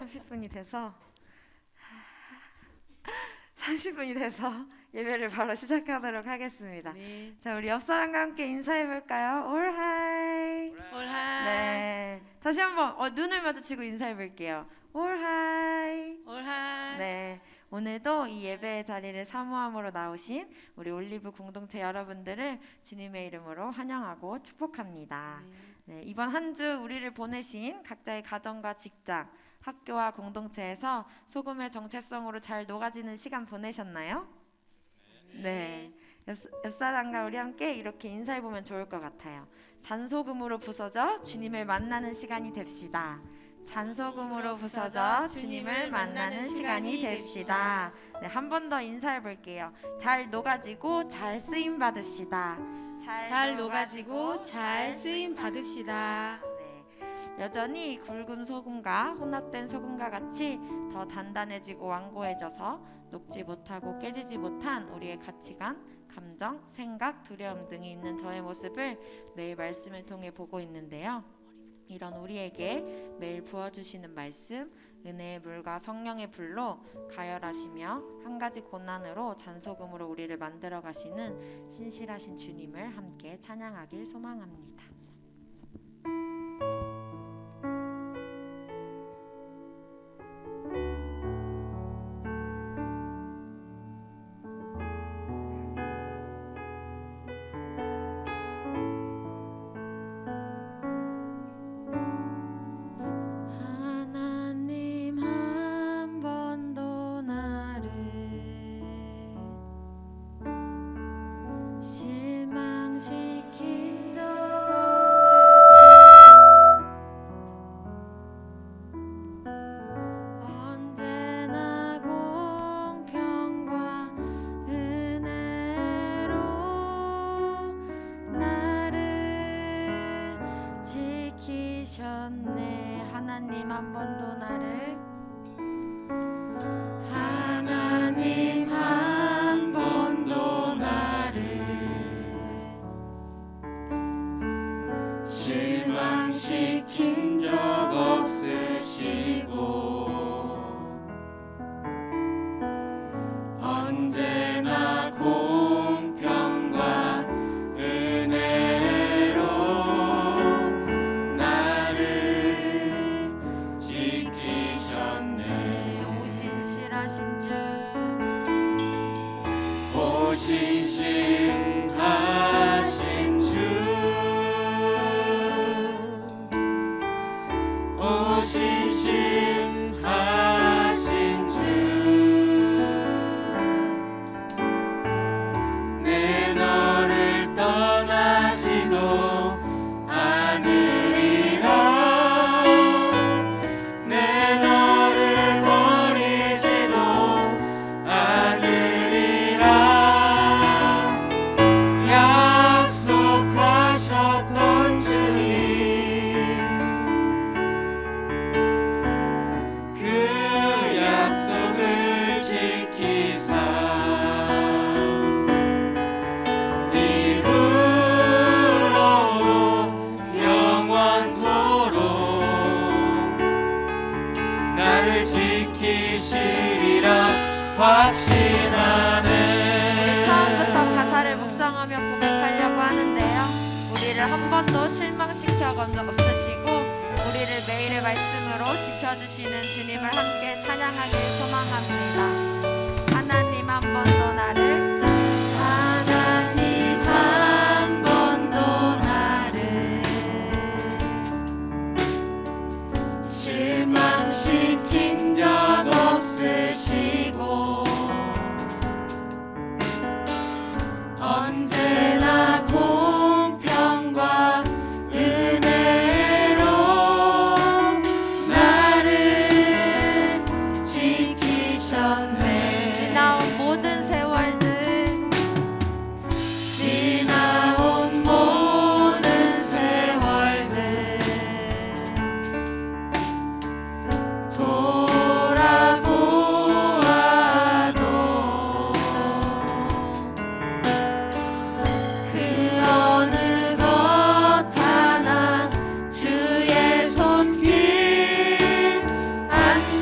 30분이 돼서 30분이 돼서 예배를 바로 시작하도록 하겠습니다. 네. 자, 우리 옆 사람과 함께 인사해 볼까요? 올하이. 올하이. 네. 다시 한번 눈을 마주치고 인사해 볼게요. 올하이. 올하이. 네. 오늘도 이 예배의 자리를 사모함으로 나오신 우리 올리브 공동체 여러분들을 주님의 이름으로 환영하고 축복합니다. 네, 이번 한 주 우리를 보내신 각자의 가정과 직장, 학교와 공동체에서 소금의 정체성으로 잘 녹아지는 시간 보내셨나요? 네. 옆 사람과 우리 함께 이렇게 인사해보면 좋을 것 같아요. 잔소금으로 부서져 주님을 만나는 시간이 됩시다. 잔소금으로 부서져 주님을 만나는 시간이 됩시다. 네, 한 번 더 인사해 볼게요. 잘 녹아지고 잘 쓰임 받읍시다. 잘 녹아지고 잘 쓰임 받읍시다. 네, 여전히 굵은 소금과 혼합된 소금과 같이 더 단단해지고 완고해져서 녹지 못하고 깨지지 못한 우리의 가치관, 감정, 생각, 두려움 등이 있는 저의 모습을 매일 말씀을 통해 보고 있는데요. 이런 우리에게 매일 부어주시는 말씀, 은혜의 물과 성령의 불로 가열하시며 한 가지 고난으로 잔소금으로 우리를 만들어 가시는 신실하신 주님을 함께 찬양하길 소망합니다. 하나님 한 번도 나를 하나님 한 번도 나를 실망시킨 적 없으시고 언제나 공평과 은혜로 신실하신 주 오 신실하신 주 내 너를 떠나지도 않으리라 내 너를 버리지도 않으리라 약속하셨던 주님 그 약속을 지키사 이후로도 영원토록 나를 지키시리라 확신하네. 우리 처음부터 가사를 묵상하며 고백하려고 하는데요. 우리를 한 번도 실망시켜 본 적 없으시고 우리를 매일의 말씀으로 지켜주시는 주님을 함께 찬양하길 소망합니다. 하나님 한 번도 나를 하나님 한 번도 나를 실망시킨 적 없으시고 언제나 공평과 은혜로 나를 지키셨네. 지나온 모든 세월들 지나온 모든 세월들 돌아보아도 그 어느 것 하나 주의 손길 안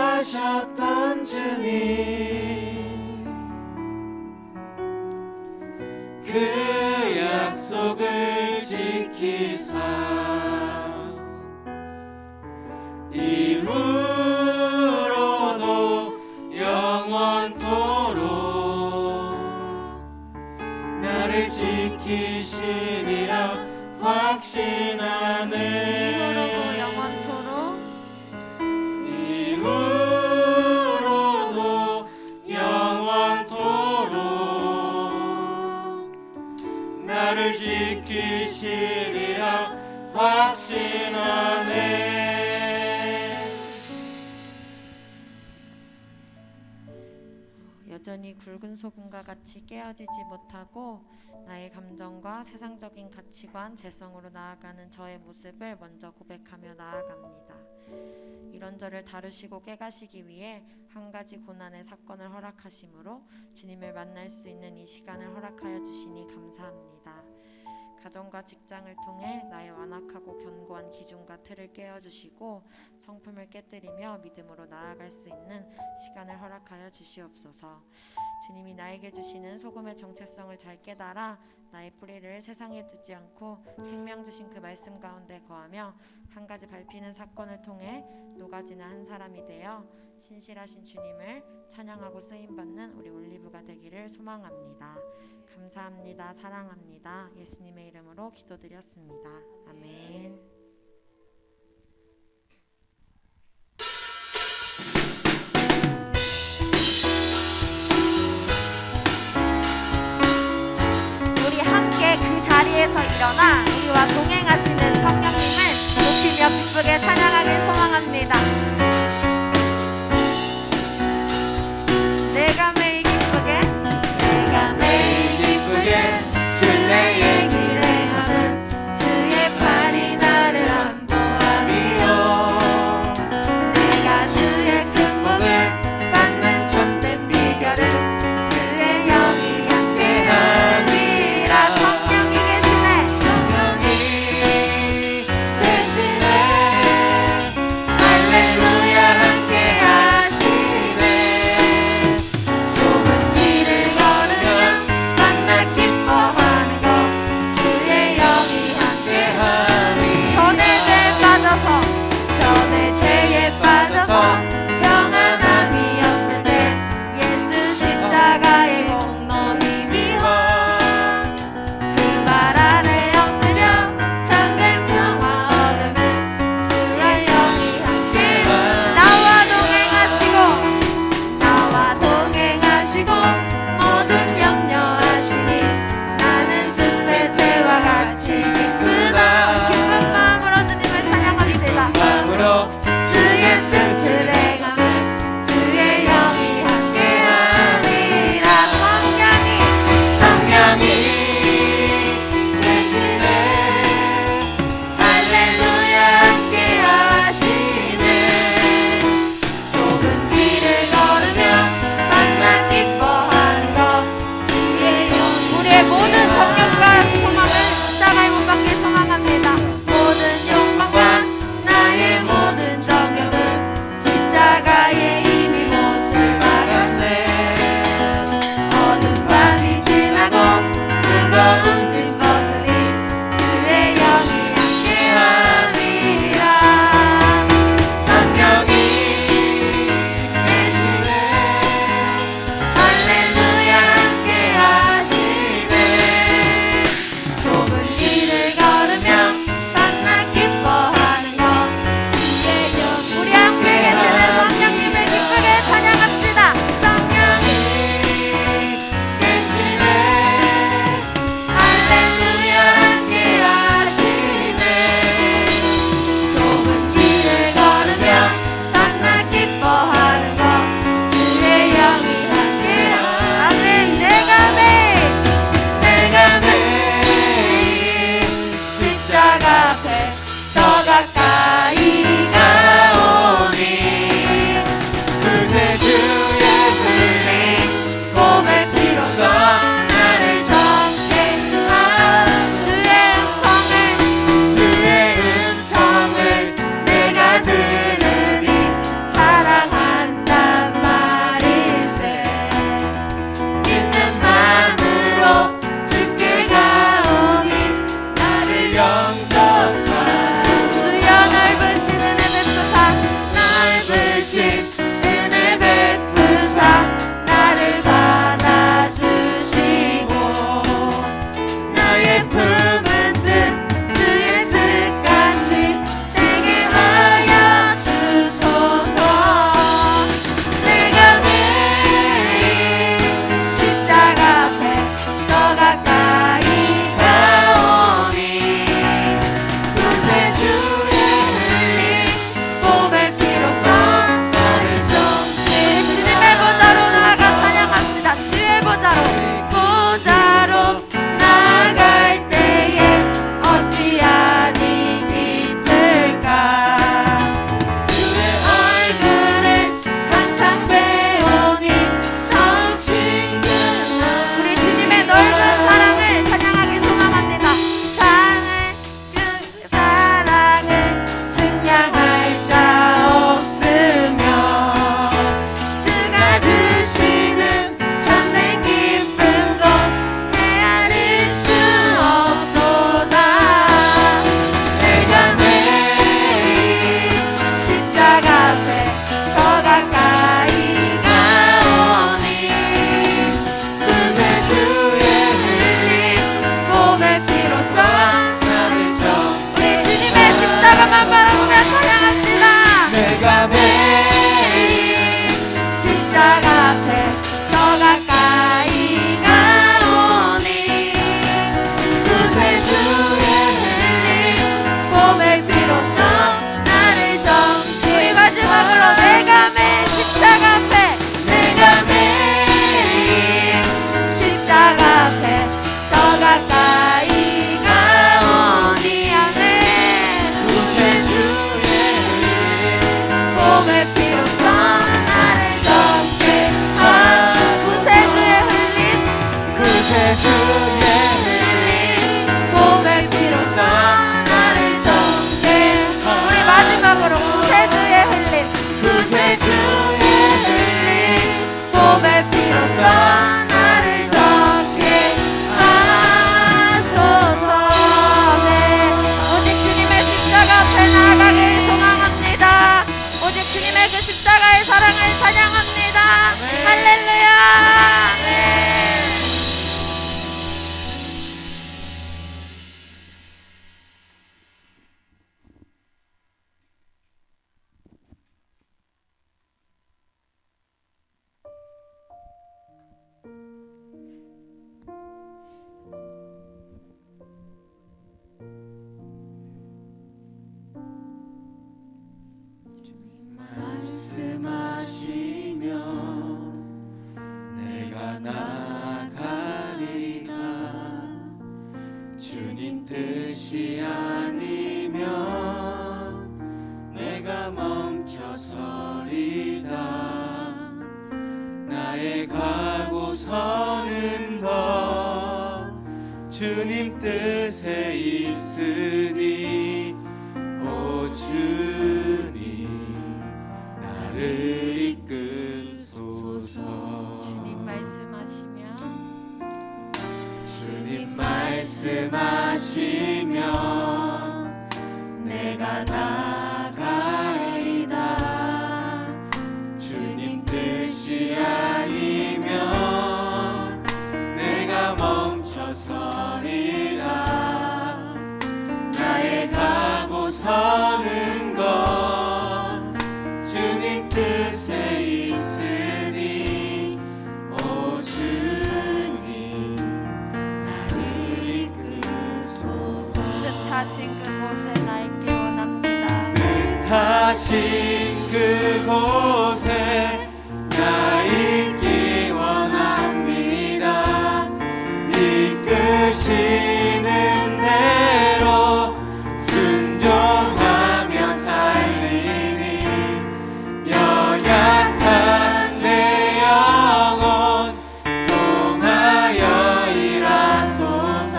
약속하셨던 주님, 그 약속을 지키사 이후로도 영원토록 나를 지키시리라 확신하네. 이후로도 영원토록 이후로도 영원토록 나를 지키시리라 확신하네. 여전히 굵은 소금과 같이 깨어지지 못하고 나의 감정과 세상적인 가치관, 재성으로 나아가는 저의 모습을 먼저 고백하며 나아갑니다. 이런 저를 다루시고 깨가시기 위해 한 가지 고난의 사건을 허락하심으로 주님을 만날 수 있는 이 시간을 허락하여 주시니 감사합니다. 가정과 직장을 통해 나의 완악하고 견고한 기준과 틀을 깨어주시고 성품을 깨뜨리며 믿음으로 나아갈 수 있는 시간을 허락하여 주시옵소서. 주님이 나에게 주시는 소금의 정체성을 잘 깨달아 나의 뿌리를 세상에 두지 않고 생명 주신 그 말씀 가운데 거하며 한 가지 밟히는 사건을 통해 녹아지는 한 사람이 되어 신실하신 주님을 찬양하고 쓰임받는 우리 올리브가 되기를 소망합니다. 감사합니다. 사랑합니다. 예수님의 이름으로 기도드렸습니다. 아멘. 우리 함께 그 자리에서 일어나 우리와 동행하시는 성령님을 높이며 기쁘게 찬양하길 소망합니다. 내가 매일 기쁘게 순례의 길에 가는 주의 팔이 나를 안보하리요. 내가 주의 큰 복을 받는 참된 비결은 주의 영이 함께하니라. 성령이 계시네. 성령이 십자가의 사랑을 찬양합니다. 할렐루야. 말씀하시며 내가 나가리라. 주님 뜻이 아니면 내가 멈춰서리다. 나의 가고 서는 것 주님 뜻에 있으니 오 주님 나를 이끄소서. 주님 말씀하시면 주님 말씀하시면 내가 나가리다. 주님 뜻이 아니면 내가 멈춰서리라. 나의 가고 서는 것 주님 뜻에 있으니 오 주님 나를 이끄소서. 뜻하신 그곳에 나 있기 원합니다. 뜻하신 그곳에 나 있기 원합니다. 이끄시는 대로 순종하며 살리니 연약한 내 영혼 통하여 일하소서.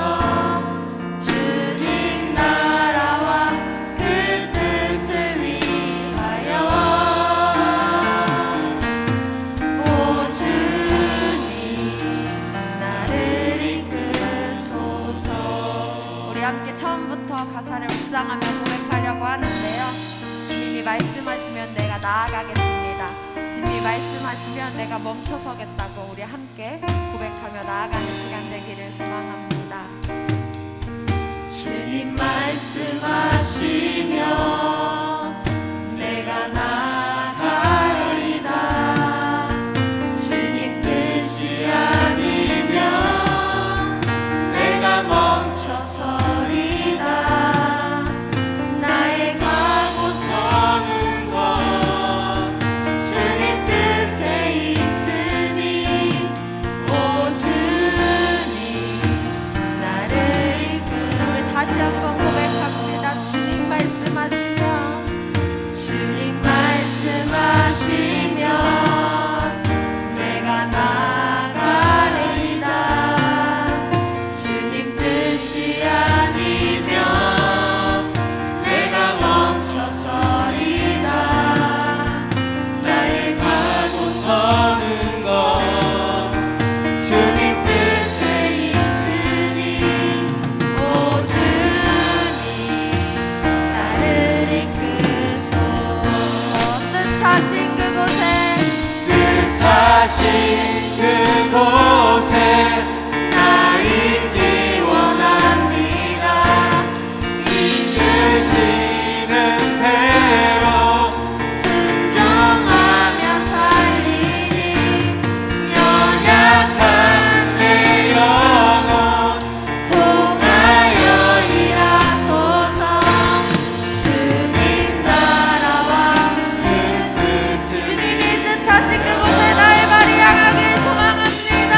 주님 나라와 그 뜻을 위하여 오 주님 나를 이끄소서. 우리 함께 처음부터 가사를 묵상하며 고백하려고 하는데요. 주님이 말씀하시면 내가 나아가겠습니다. 주님이 말씀하시면 내가 멈춰서겠다고 우리 함께 고백하며 나아가는 시간 되기를 소망합니다. 주님 말씀하시면 내가 나가리다. 주님 뜻이 아니면 내가 멈춰서리다. 나의 가고 서는 것 주님 뜻에 있으니 오 주님 나를 우리 다시 한번 고백합시다. 주님 말씀하시면 주님 말씀하시면 내가 나가리다. 주님 뜻이 아니면 내가 멈춰서리다. 나의 가고 서는 것 주님 뜻에 있으니 오 주님 나를 이끄소서. 뜻하신 그곳에 뜻하신 그곳에 나 있기 원합니다. 이끄시는 대로 순종하며 살리니 연약한 내 영혼 통하여 일하소서. 주님 나라와 그 뜻을 주님이 뜻하신 그곳에 나의 발이 향하길 소망합니다.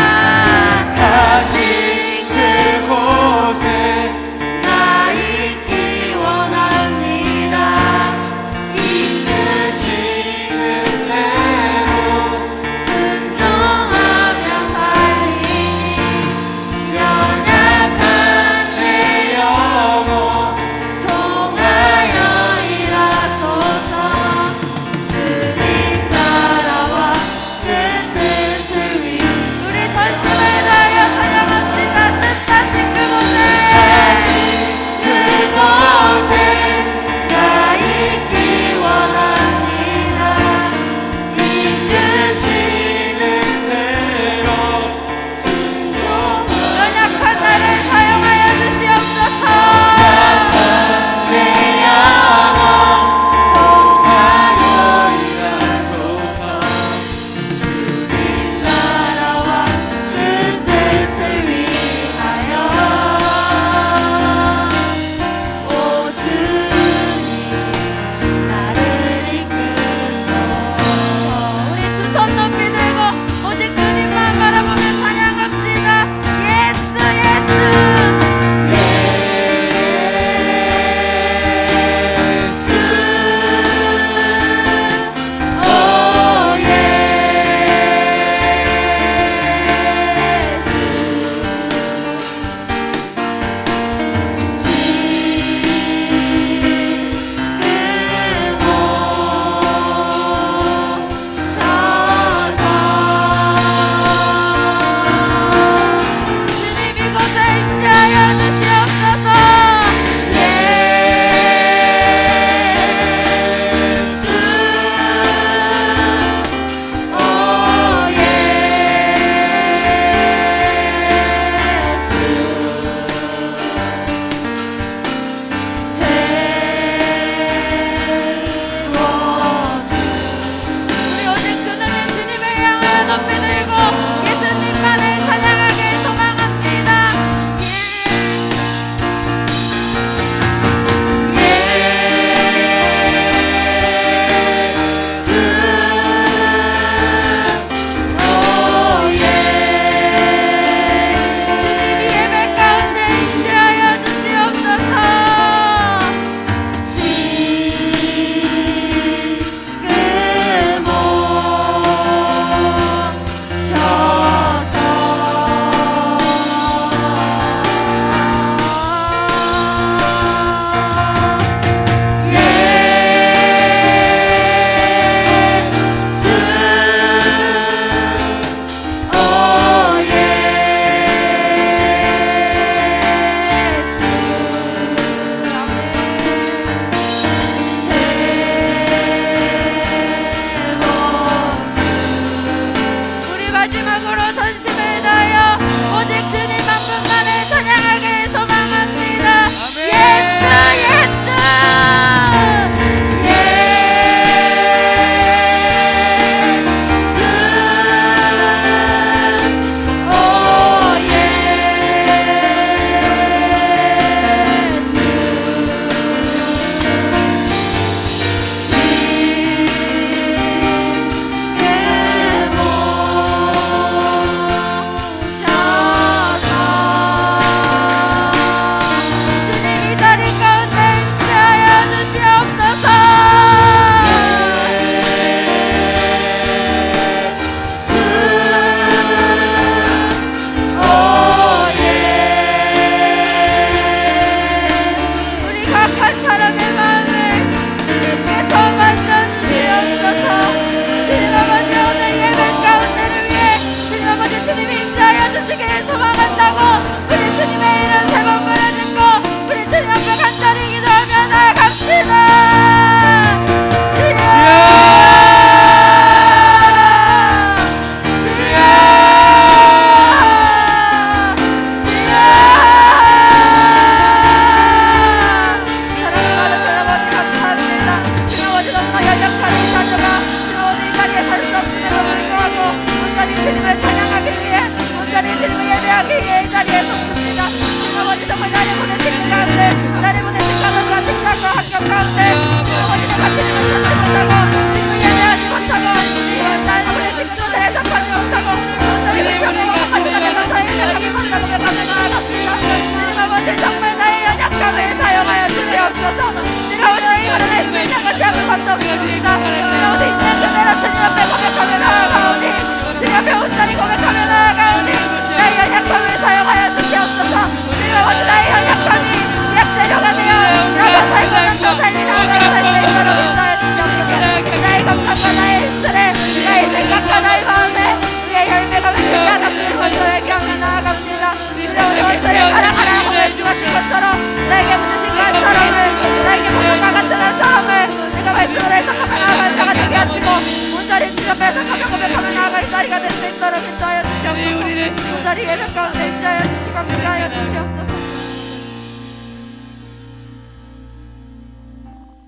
우리를 주여 뺏어가며 고백하며 나아갈 자리가 될 수 있도록 인도하여 주시옵소서. 그 자리 예배 가운데 인도하여 주시고 인도하여 주시옵소서.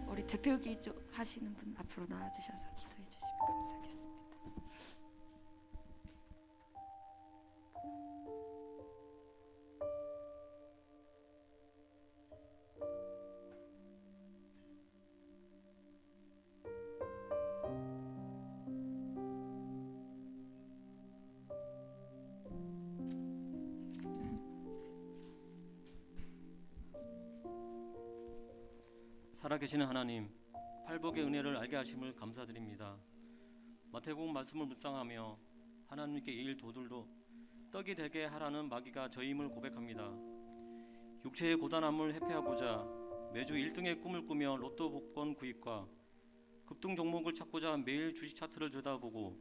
우리 대표기 하시는 분 앞으로 나와주셔서 기도해 주시면 감사하겠습니다. 살아계시는 하나님, 팔복의 은혜를 알게 하심을 감사드립니다. 마태복음 말씀을 묵상하며 하나님께 이 일 도들도 떡이 되게 하라는 마귀가 저임을 고백합니다. 육체의 고단함을 회피하고자 매주 1등의 꿈을 꾸며 로또 복권 구입과 급등 종목을 찾고자 매일 주식 차트를 들여다보고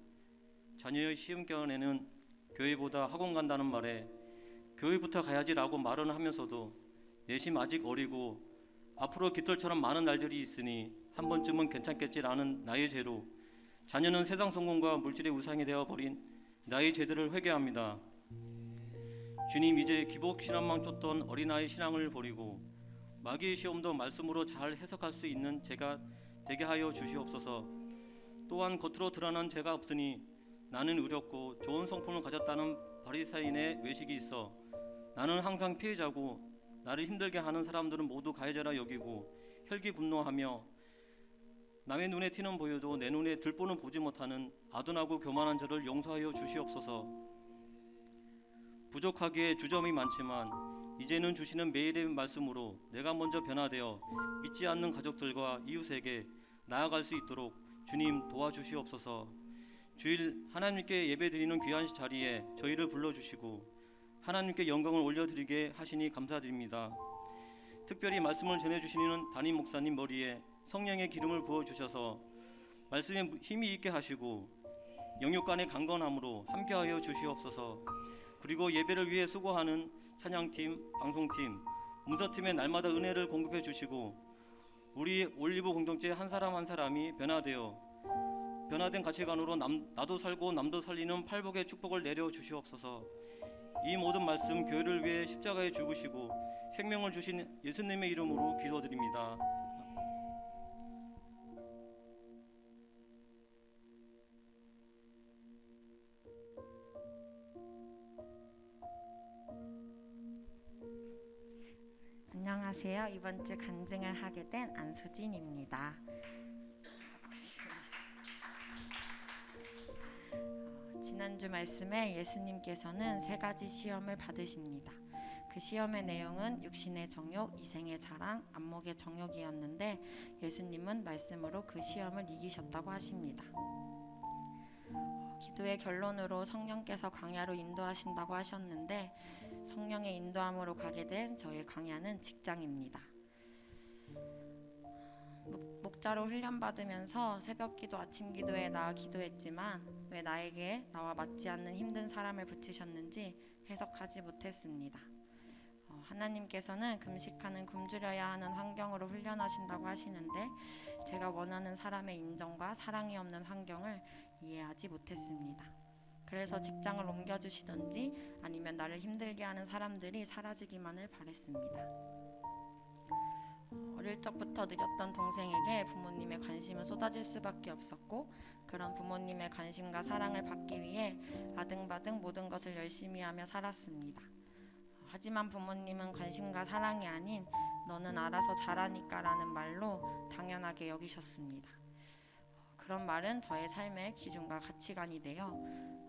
자녀의 시험기간에는 교회보다 학원 간다는 말에 교회부터 가야지라고 말은 하면서도 내심 아직 어리고 앞으로 깃털처럼 많은 날들이 있으니 한 번쯤은 괜찮겠지라는 나의 죄로 자녀는 세상 성공과 물질의 우상이 되어버린 나의 죄들을 회개합니다. 주님, 이제 기복 신앙만 쫓던 어린아이 신앙을 버리고 마귀의 시험도 말씀으로 잘 해석할 수 있는 제가 되게 하여 주시옵소서. 또한 겉으로 드러난 죄가 없으니 나는 의롭고 좋은 성품을 가졌다는 바리새인의 외식이 있어 나는 항상 피해자고 나를 힘들게 하는 사람들은 모두 가해자라 여기고 혈기분노하며 남의 눈에 티는 보여도 내 눈에 들보는 보지 못하는 아둔하고 교만한 저를 용서하여 주시옵소서. 부족하기에 주점이 많지만 이제는 주시는 매일의 말씀으로 내가 먼저 변화되어 믿지 않는 가족들과 이웃에게 나아갈 수 있도록 주님 도와주시옵소서. 주일 하나님께 예배드리는 귀한 자리에 저희를 불러주시고 하나님께 영광을 올려드리게 하시니 감사드립니다. 특별히 말씀을 전해주시는 담임 목사님 머리에 성령의 기름을 부어주셔서 말씀에 힘이 있게 하시고 영육간의 강건함으로 함께하여 주시옵소서. 그리고 예배를 위해 수고하는 찬양팀, 방송팀, 문서팀에 날마다 은혜를 공급해 주시고 우리 올리브 공동체 한 사람 한 사람이 변화된 가치관으로 나도 살고 남도 살리는 팔복의 축복을 내려 주시옵소서. 이 모든 말씀 교회를 위해 십자가에 죽으시고 생명을 주신 예수님의 이름으로 기도드립니다. 안녕하세요. 이번 주 간증을 하게 된 안수진입니다. 지난주 말씀에 예수님께서는 3가지 시험을 받으십니다. 그 시험의 내용은 육신의 정욕, 이생의 자랑, 안목의 정욕이었는데 예수님은 말씀으로 그 시험을 이기셨다고 하십니다. 기도의 결론으로 성령께서 광야로 인도하신다고 하셨는데 성령의 인도함으로 가게 된 저의 광야는 직장입니다. 목자로 훈련받으면서 새벽기도, 아침기도에 나와 기도했지만 왜 나에게 나와 맞지 않는 힘든 사람을 붙이셨는지 해석하지 못했습니다. 하나님께서는 금식하는 굶주려야 하는 환경으로 훈련하신다고 하시는데 제가 원하는 사람의 인정과 사랑이 없는 환경을 이해하지 못했습니다. 그래서 직장을 옮겨주시던지 아니면 나를 힘들게 하는 사람들이 사라지기만을 바랬습니다. 어릴 적부터 느렸던 동생에게 부모님의 관심은 쏟아질 수밖에 없었고 그런 부모님의 관심과 사랑을 받기 위해 아등바등 모든 것을 열심히 하며 살았습니다. 하지만 부모님은 관심과 사랑이 아닌 너는 알아서 잘하니까 라는 말로 당연하게 여기셨습니다. 그런 말은 저의 삶의 기준과 가치관이 되어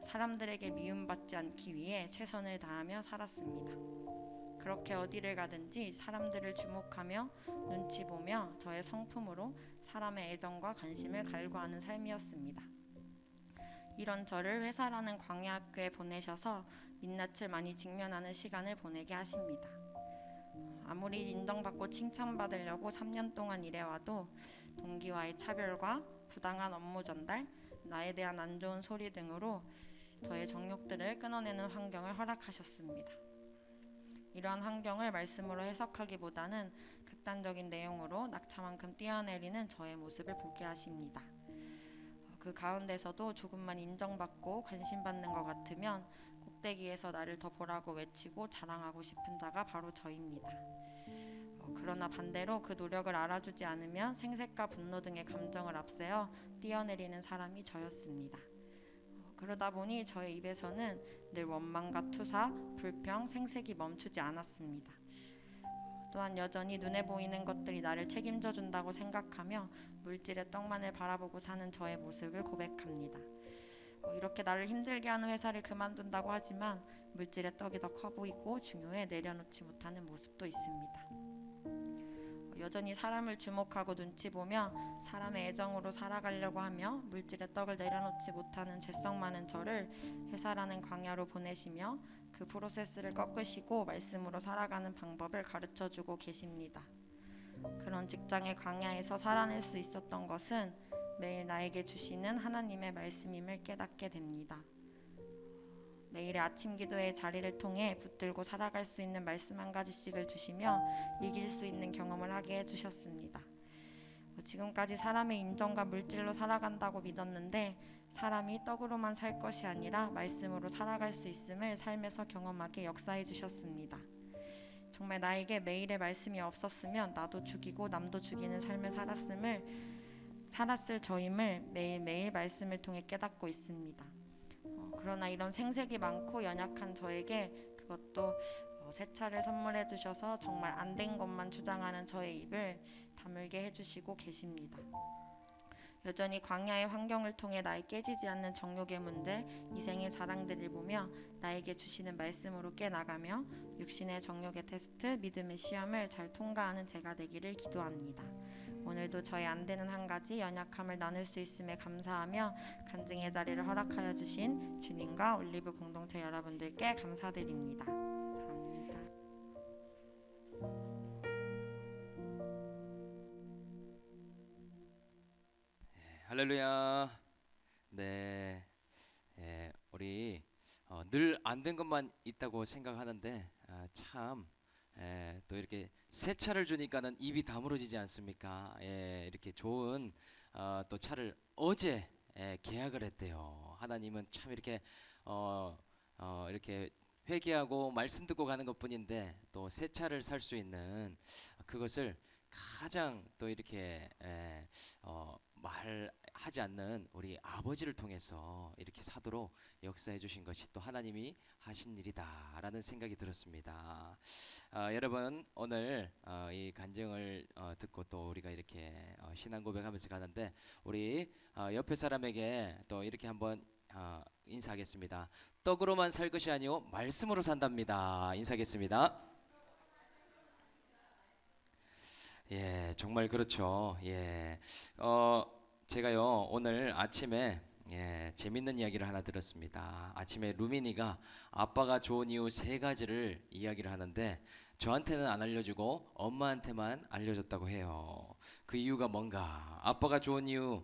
사람들에게 미움받지 않기 위해 최선을 다하며 살았습니다. 그렇게 어디를 가든지 사람들을 주목하며 눈치 보며 저의 성품으로 사람의 애정과 관심을 갈구하는 삶이었습니다. 이런 저를 회사라는 광야학교에 보내셔서 민낯을 많이 직면하는 시간을 보내게 하십니다. 아무리 인정받고 칭찬받으려고 3년 동안 일해와도 동기와의 차별과 부당한 업무 전달, 나에 대한 안 좋은 소리 등으로 저의 정욕들을 끊어내는 환경을 허락하셨습니다. 이러한 환경을 말씀으로 해석하기보다는 극단적인 내용으로 낙차만큼 뛰어내리는 저의 모습을 보게 하십니다. 그 가운데서도 조금만 인정받고 관심받는 것 같으면 꼭대기에서 나를 더 보라고 외치고 자랑하고 싶은 자가 바로 저입니다. 그러나 반대로 그 노력을 알아주지 않으면 생색과 분노 등의 감정을 앞세워 뛰어내리는 사람이 저였습니다. 그러다 보니 저의 입에서는 늘 원망과 투사, 불평, 생색이 멈추지 않았습니다. 또한 여전히 눈에 보이는 것들이 나를 책임져 준다고 생각하며 물질의 떡만을 바라보고 사는 저의 모습을 고백합니다. 이렇게 나를 힘들게 하는 회사를 그만둔다고 하지만 물질의 떡이 더 커 보이고 중요해 내려놓지 못하는 모습도 있습니다. 여전히 사람을 주목하고 눈치 보며 사람의 애정으로 살아가려고 하며 물질의 떡을 내려놓지 못하는 죄성 많은 저를 회사라는 광야로 보내시며 그 프로세스를 꺾으시고 말씀으로 살아가는 방법을 가르쳐주고 계십니다. 그런 직장의 광야에서 살아낼 수 있었던 것은 매일 나에게 주시는 하나님의 말씀임을 깨닫게 됩니다. 매일의 아침 기도의 자리를 통해 붙들고 살아갈 수 있는 말씀 한 가지씩을 주시며 이길 수 있는 경험을 하게 해주셨습니다. 지금까지 사람의 인정과 물질로 살아간다고 믿었는데 사람이 떡으로만 살 것이 아니라 말씀으로 살아갈 수 있음을 삶에서 경험하게 역사해 주셨습니다. 정말 나에게 매일의 말씀이 없었으면 나도 죽이고 남도 죽이는 삶을 살았을 저임을 매일매일 말씀을 통해 깨닫고 있습니다. 그러나 이런 생색이 많고 연약한 저에게 그것도 새 차를 선물해 주셔서 정말 안 된 것만 주장하는 저의 입을 다물게 해주시고 계십니다. 여전히 광야의 환경을 통해 나의 깨지지 않는 정욕의 문제, 이생의 자랑들을 보며 나에게 주시는 말씀으로 깨나가며 육신의 정욕의 테스트, 믿음의 시험을 잘 통과하는 제가 되기를 기도합니다. 오늘도 저의 안 되는 한 가지 연약함을 나눌 수 있음에 감사하며 간증의 자리를 허락하여 주신 주님과 올리브 공동체 여러분들께 감사드립니다. 감사합니다. 할렐루야. 네, 우리 늘 안 된 것만 있다고 생각하는데 또 이렇게 새 차를 주니까는 입이 다물어지지 않습니까? 이렇게 좋은 또 차를 어제 계약을 했대요. 하나님은 참 이렇게 이렇게 회개하고 말씀 듣고 가는 것뿐인데 또 새 차를 살 수 있는 그것을 가장 또 이렇게 말하지 않는 우리 아버지를 통해서 이렇게 사도록 역사해 주신 것이 또 하나님이 하신 일이다라는 생각이 들었습니다. 여러분 오늘 이 간증을 듣고 또 우리가 이렇게 신앙 고백하면서 가는데 우리 옆에 사람에게 또 이렇게 한번 인사하겠습니다. 떡으로만 살 것이 아니오 말씀으로 산답니다. 인사하겠습니다. 예, 정말 그렇죠. 예, 제가요 오늘 아침에 재밌는 이야기를 하나 들었습니다. 아침에 루미니가 아빠가 좋은 이유 3가지를 이야기를 하는데 저한테는 안 알려주고 엄마한테만 알려줬다고 해요. 그 이유가 뭔가? 아빠가 좋은 이유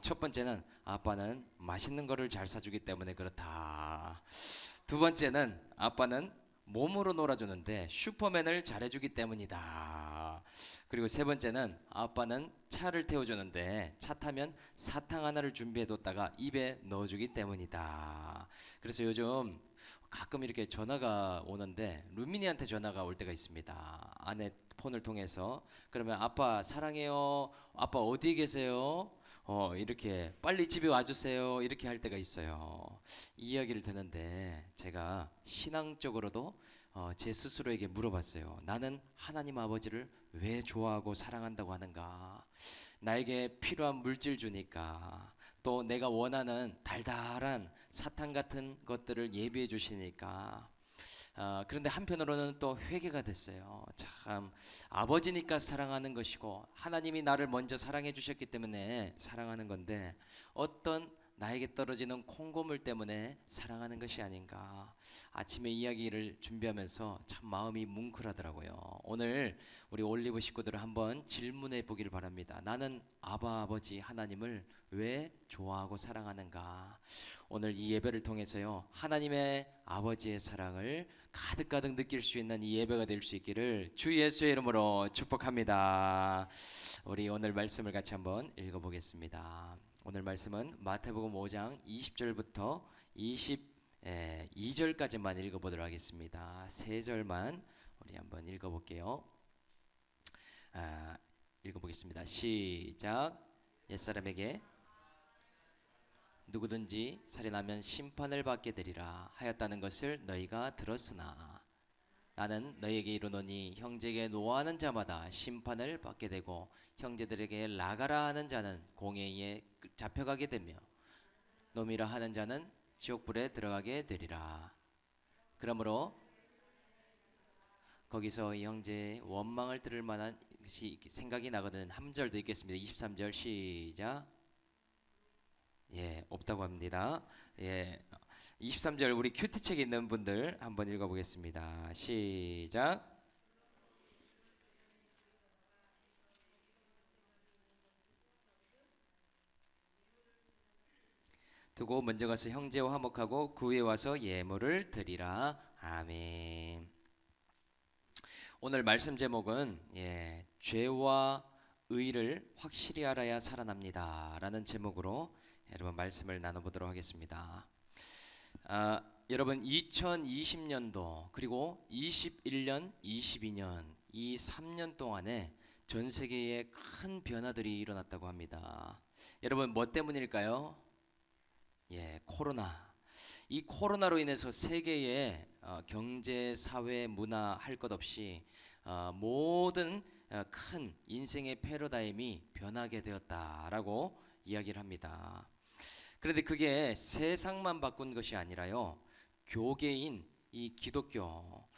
첫 번째는 아빠는 맛있는 거를 잘 사주기 때문에 그렇다. 두 번째는 아빠는 몸으로 놀아주는데 슈퍼맨을 잘해주기 때문이다. 그리고 세 번째는 아빠는 차를 태워주는데 차 타면 사탕 하나를 준비해뒀다가 입에 넣어주기 때문이다. 그래서 요즘 가끔 이렇게 전화가 오는데 루미니한테 전화가 올 때가 있습니다. 아내 폰을 통해서. 그러면 아빠 사랑해요. 아빠 어디에 계세요? 이렇게 빨리 집에 와주세요. 이렇게 할 때가 있어요. 이 이야기를 듣는데 제가 신앙적으로도 제 스스로에게 물어봤어요. 나는 하나님 아버지를 왜 좋아하고 사랑한다고 하는가? 나에게 필요한 물질 주니까, 또 내가 원하는 달달한 사탕 같은 것들을 예비해 주시니까. 그런데 한편으로는 또 회개가 됐어요. 참 아버지니까 사랑하는 것이고 하나님이 나를 먼저 사랑해 주셨기 때문에 사랑하는 건데 어떤 나에게 떨어지는 콩고물 때문에 사랑하는 것이 아닌가. 아침에 이야기를 준비하면서 참 마음이 뭉클하더라고요. 오늘 우리 올리브 식구들을 한번 질문해 보기를 바랍니다. 나는 아버지 하나님을 왜 좋아하고 사랑하는가? 오늘 이 예배를 통해서요 하나님의 아버지의 사랑을 가득가득 느낄 수 있는 이 예배가 될 수 있기를 주 예수의 이름으로 축복합니다. 우리 오늘 말씀을 같이 한번 읽어보겠습니다. 오늘 말씀은 마태복음 5장 20절부터 22절까지만 읽어보도록 하겠습니다. 세 절만 우리 한번 읽어볼게요. 읽어보겠습니다. 시작. 옛사람에게 누구든지 살인하면 심판을 받게 되리라 하였다는 것을 너희가 들었으나 나는 너희에게 이르노니 형제에게 노하는 자마다 심판을 받게 되고 형제들에게 나가라 하는 자는 공회에 잡혀가게 되며 놈이라 하는 자는 지옥불에 들어가게 되리라. 그러므로 거기서 이 형제의 원망을 들을 만한 것이 생각이 나거든. 한 절도 읽겠습니다. 23절 시작. 없다고 합니다. 23절 우리 큐티책에 있는 분들 한번 읽어보겠습니다. 시작. 두고 먼저 가서 형제와 화목하고 그 후에 와서 예물을 드리라. 아멘. 오늘 말씀 제목은 죄와 의를 확실히 알아야 살아납니다 라는 제목으로 여러분 말씀을 나눠보도록 하겠습니다. 여러분 2020년도 그리고 21년, 22년 이 3년 동안에 전 세계에 큰 변화들이 일어났다고 합니다. 여러분 뭐 때문일까요? 코로나. 이 코로나로 인해서 세계의 경제, 사회, 문화 할 것 없이 모든 큰 인생의 패러다임이 변하게 되었다라고 이야기를 합니다. 그런데 그게 세상만 바꾼 것이 아니라요, 교계인 이 기독교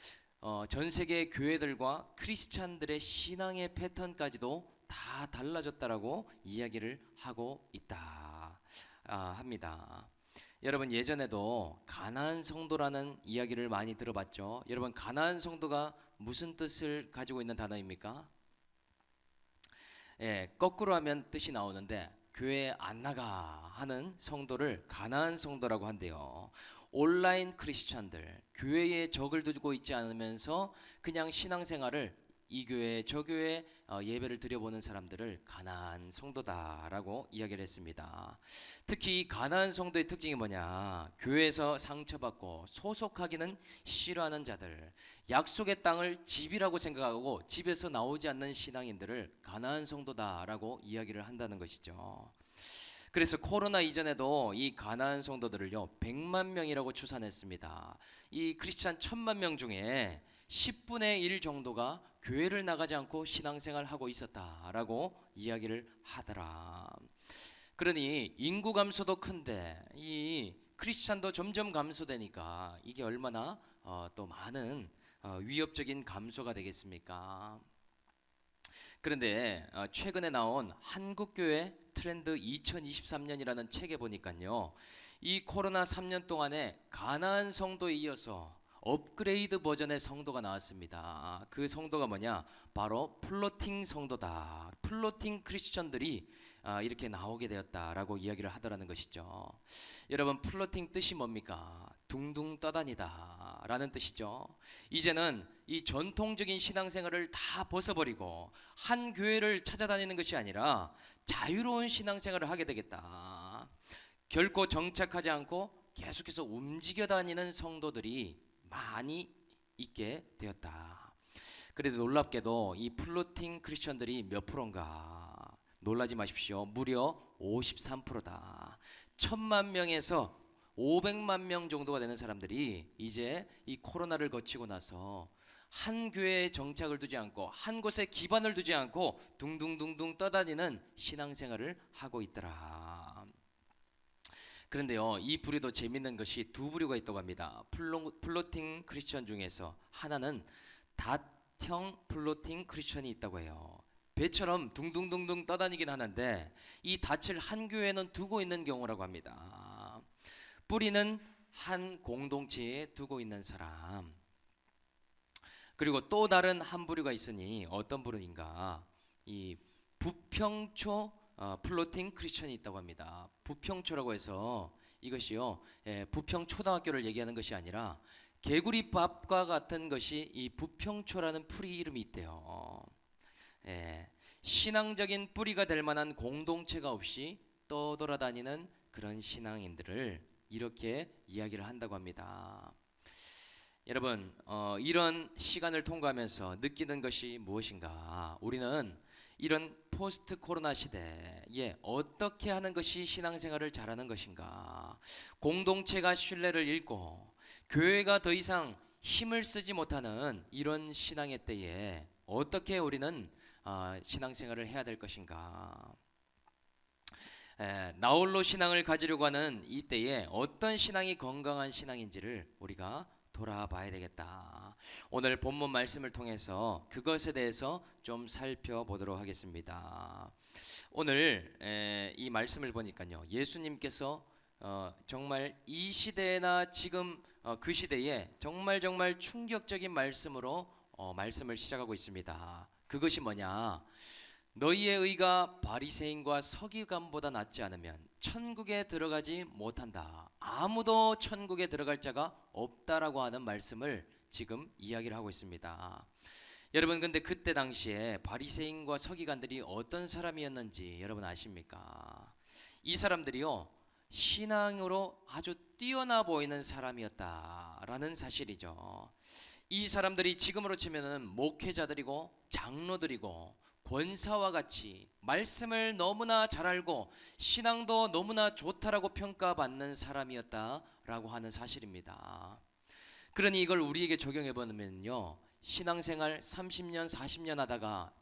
전 세계 교회들과 크리스찬들의 신앙의 패턴까지도 다 달라졌다라고 이야기를 하고 있다 합니다. 여러분 예전에도 가나안 성도라는 이야기를 많이 들어봤죠. 여러분 가나안 성도가 무슨 뜻을 가지고 있는 단어입니까? 거꾸로 하면 뜻이 나오는데 교회에 안 나가 하는 성도를 가나안 성도라고 한대요. 온라인 크리스찬들, 교회에 적을 두고 있지 않으면서 그냥 신앙생활을 이 교회 저 교회 예배를 드려보는 사람들을 가나안 성도다라고 이야기를 했습니다. 특히 이 가나안 성도의 특징이 뭐냐? 교회에서 상처받고 소속하기는 싫어하는 자들, 약속의 땅을 집이라고 생각하고 집에서 나오지 않는 신앙인들을 가나안 성도다라고 이야기를 한다는 것이죠. 그래서 코로나 이전에도 이 가나안 성도들을요 100만 명이라고 추산했습니다. 이 크리스찬 1000만 명 중에 10분의 1 정도가 교회를 나가지 않고 신앙생활을 하고 있었다라고 이야기를 하더라. 그러니 인구 감소도 큰데 이 크리스찬도 점점 감소되니까 이게 얼마나 또 많은 위협적인 감소가 되겠습니까? 그런데 최근에 나온 한국교회 트렌드 2023년이라는 책에 보니까요, 이 코로나 3년 동안에 가나안 성도에 이어서 업그레이드 버전의 성도가 나왔습니다. 그 성도가 뭐냐? 바로 플로팅 성도다. 플로팅 크리스천들이 이렇게 나오게 되었다라고 이야기를 하더라는 것이죠. 여러분 플로팅 뜻이 뭡니까? 둥둥 떠다니다 라는 뜻이죠. 이제는 이 전통적인 신앙생활을 다 벗어버리고 한 교회를 찾아다니는 것이 아니라 자유로운 신앙생활을 하게 되겠다. 결코 정착하지 않고 계속해서 움직여 다니는 성도들이 많이 있게 되었다. 그래도 놀랍게도 이 플로팅 크리스천들이 몇 프로인가? 놀라지 마십시오. 무려 53%다. 1000만 명에서 500만 명 정도가 되는 사람들이 이제 이 코로나를 거치고 나서 한 교회에 정착을 두지 않고 한 곳에 기반을 두지 않고 둥둥둥둥 떠다니는 신앙생활을 하고 있더라. 그런데요, 이 부류도 재밌는 것이 두 부류가 있다고 합니다. 플로팅 크리스천 중에서 하나는 닷형 플로팅 크리스천이 있다고 해요. 배처럼 둥둥둥둥 떠다니긴 하는데 이 닻을 한 교회는 두고 있는 경우라고 합니다. 뿌리는 한 공동체에 두고 있는 사람. 그리고 또 다른 한 부류가 있으니 어떤 부류인가? 이 부평초 플로팅 크리스천이 있다고 합니다. 부평초라고 해서 이것이요, 부평초등학교를 얘기하는 것이 아니라 개구리밥과 같은 것이 이 부평초라는 풀이 이름이 있대요. 신앙적인 뿌리가 될 만한 공동체가 없이 떠돌아다니는 그런 신앙인들을 이렇게 이야기를 한다고 합니다. 여러분, 이런 시간을 통과하면서 느끼는 것이 무엇인가? 우리는 이런 포스트 코로나 시대에 어떻게 하는 것이 신앙생활을 잘하는 것인가? 공동체가 신뢰를 잃고 교회가 더 이상 힘을 쓰지 못하는 이런 신앙의 때에 어떻게 우리는 신앙생활을 해야 될 것인가? 나홀로 신앙을 가지려고 하는 이 때에 어떤 신앙이 건강한 신앙인지를 우리가 돌아봐야 되겠다. 오늘 본문 말씀을 통해서 그것에 대해서 좀 살펴보도록 하겠습니다. 오늘 이 말씀을 보니까요, 예수님께서 정말 이 시대나 지금 그 시대에 정말 충격적인 말씀으로 말씀을 시작하고 있습니다. 그것이 뭐냐? 너희의 의가 바리새인과 서기관보다 낫지 않으면 천국에 들어가지 못한다. 아무도 천국에 들어갈 자가 없다라고 하는 말씀을 지금 이야기를 하고 있습니다. 여러분, 근데 그때 당시에 바리새인과 서기관들이 어떤 사람이었는지 여러분 아십니까? 이 사람들이요, 신앙으로 아주 뛰어나 보이는 사람이었다라는 사실이죠. 이 사람들이 지금으로 치면은 목회자들이고 장로들이고 권사와 같이 말씀을 너무나 잘 알고 신앙도 너무나 좋다라고 평가받는 사람이었다라고 하는 사실입니다. 그러니 이걸 우리에게 적용해 보면요, 신앙생활 30년 40년 하다가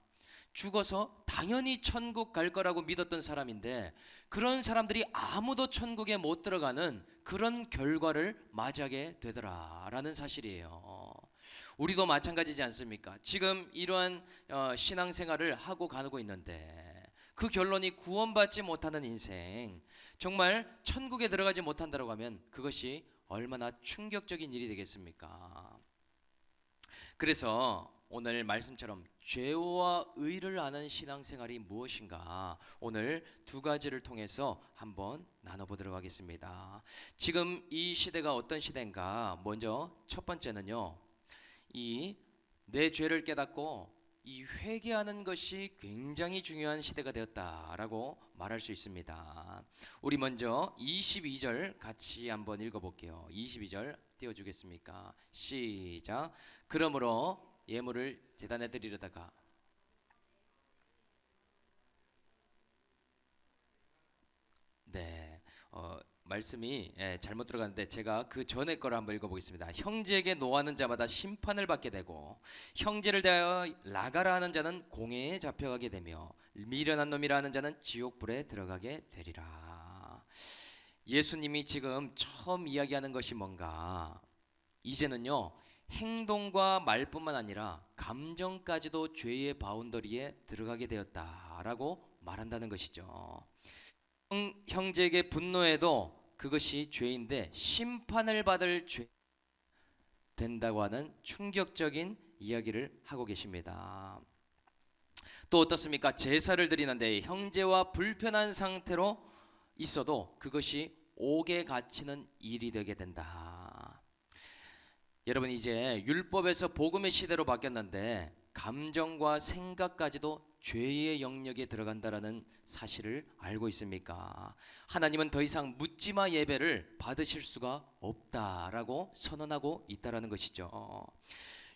죽어서 당연히 천국 갈 거라고 믿었던 사람인데 그런 사람들이 아무도 천국에 못 들어가는 그런 결과를 맞이하게 되더라라는 사실이에요. 우리도 마찬가지지 않습니까? 지금 이러한 신앙생활을 하고 가고 있는데 그 결론이 구원받지 못하는 인생, 정말 천국에 들어가지 못한다고 하면 그것이 얼마나 충격적인 일이 되겠습니까? 그래서 오늘 말씀처럼 죄와 의를 아는 신앙생활이 무엇인가, 오늘 두 가지를 통해서 한번 나눠보도록 하겠습니다. 지금 이 시대가 어떤 시대인가? 먼저 첫 번째는요, 이 내 죄를 깨닫고 이 회개하는 것이 굉장히 중요한 시대가 되었다라고 말할 수 있습니다. 우리 먼저 22절 같이 한번 읽어볼게요. 22절 띄워주겠습니까? 시작. 그러므로 예물을 제단에 드리려다가 말씀이 잘못 들어갔는데 제가 그 전에 거를 한번 읽어보겠습니다. 형제에게 노하는 자마다 심판을 받게 되고 형제를 대하여 나가라 하는 자는 공회에 잡혀가게 되며 미련한 놈이라 하는 자는 지옥불에 들어가게 되리라. 예수님이 지금 처음 이야기하는 것이 뭔가, 이제는요, 행동과 말뿐만 아니라 감정까지도 죄의 바운더리에 들어가게 되었다라고 말한다는 것이죠. 형제에게 분노해도 그것이 죄인데 심판을 받을 죄 된다고 하는 충격적인 이야기를 하고 계십니다. 또 어떻습니까? 제사를 드리는데 형제와 불편한 상태로 있어도 그것이 옥에 갇히는 일이 되게 된다. 여러분, 이제 율법에서 복음의 시대로 바뀌었는데 감정과 생각까지도 죄의 영역에 들어간다라는 사실을 알고 있습니까? 하나님은 더 이상 묻지마 예배를 받으실 수가 없다라고 선언하고 있다라는 것이죠.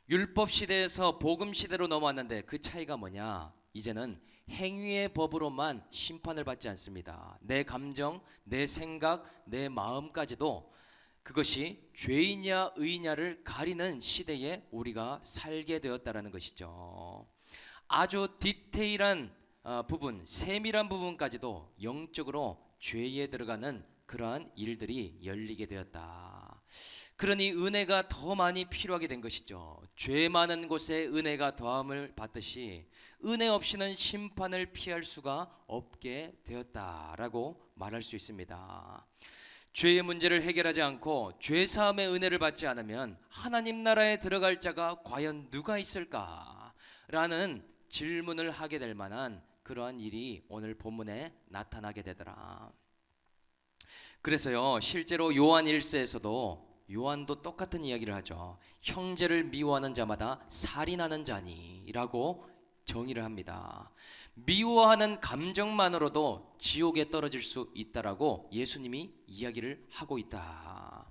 율법 시대에서 복음 시대로 넘어왔는데 그 차이가 뭐냐? 이제는 행위의 법으로만 심판을 받지 않습니다. 내 감정, 내 생각, 내 마음까지도 그것이 죄이냐 의냐를 가리는 시대에 우리가 살게 되었다라는 것이죠. 아주 디테일한 부분, 세밀한 부분까지도 영적으로 죄에 들어가는 그러한 일들이 열리게 되었다. 그러니 은혜가 더 많이 필요하게 된 것이죠. 죄 많은 곳에 은혜가 더함을 받듯이 은혜 없이는 심판을 피할 수가 없게 되었다라고 말할 수 있습니다. 죄의 문제를 해결하지 않고 죄 사함의 은혜를 받지 않으면 하나님 나라에 들어갈 자가 과연 누가 있을까라는 질문을 하게 될 만한 그러한 일이 오늘 본문에 나타나게 되더라. 그래서요, 실제로 요한 1서에서도 요한도 똑같은 이야기를 하죠. 형제를 미워하는 자마다 살인하는 자니라고 정의를 합니다. 미워하는 감정만으로도 지옥에 떨어질 수 있다라고 예수님이 이야기를 하고 있다.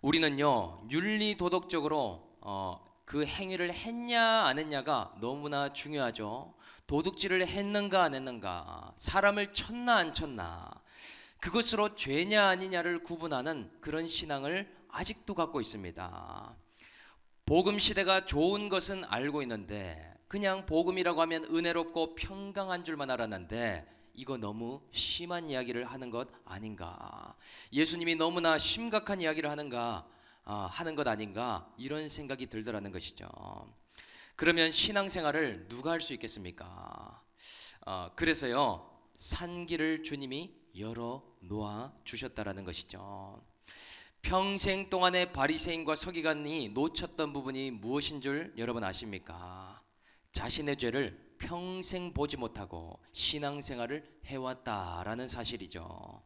우리는요, 윤리 도덕적으로 그 행위를 했냐 안 했냐가 너무나 중요하죠. 도둑질을 했는가 안 했는가, 사람을 쳤나 안 쳤나, 그것으로 죄냐 아니냐를 구분하는 그런 신앙을 아직도 갖고 있습니다. 복음 시대가 좋은 것은 알고 있는데 그냥 복음이라고 하면 은혜롭고 평강한 줄만 알았는데 이거 너무 심한 이야기를 하는 것 아닌가, 예수님이 너무나 심각한 이야기를 하는 것 아닌가, 이런 생각이 들더라는 것이죠. 그러면 신앙생활을 누가 할 수 있겠습니까? 그래서요, 산길을 주님이 열어 놓아 주셨다라는 것이죠. 평생 동안에 바리새인과 서기관이 놓쳤던 부분이 무엇인 줄 여러분 아십니까? 자신의 죄를 평생 보지 못하고 신앙생활을 해왔다라는 사실이죠.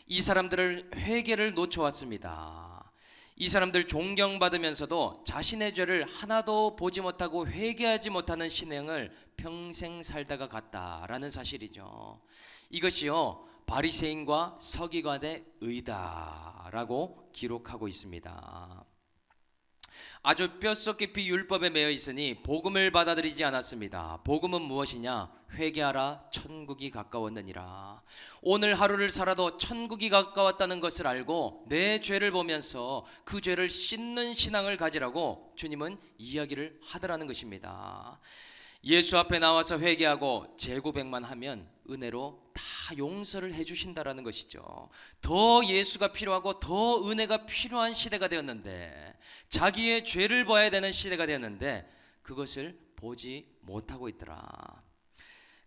이 사람들을 회개를 놓쳐왔습니다. 이 사람들 존경받으면서도 자신의 죄를 하나도 보지 못하고 회개하지 못하는 신앙을 평생 살다가 갔다라는 사실이죠. 이것이요, 바리새인과 서기관의 의다라고 기록하고 있습니다. 아주 뼛속 깊이 율법에 매여 있으니 복음을 받아들이지 않았습니다. 복음은 무엇이냐? 회개하라, 천국이 가까웠느니라. 오늘 하루를 살아도 천국이 가까웠다는 것을 알고 내 죄를 보면서 그 죄를 씻는 신앙을 가지라고 주님은 이야기를 하더라는 것입니다. 예수 앞에 나와서 회개하고 재고백만 하면 은혜로 다 용서를 해주신다라는 것이죠. 더 예수가 필요하고 더 은혜가 필요한 시대가 되었는데, 자기의 죄를 봐야 되는 시대가 되었는데 그것을 보지 못하고 있더라.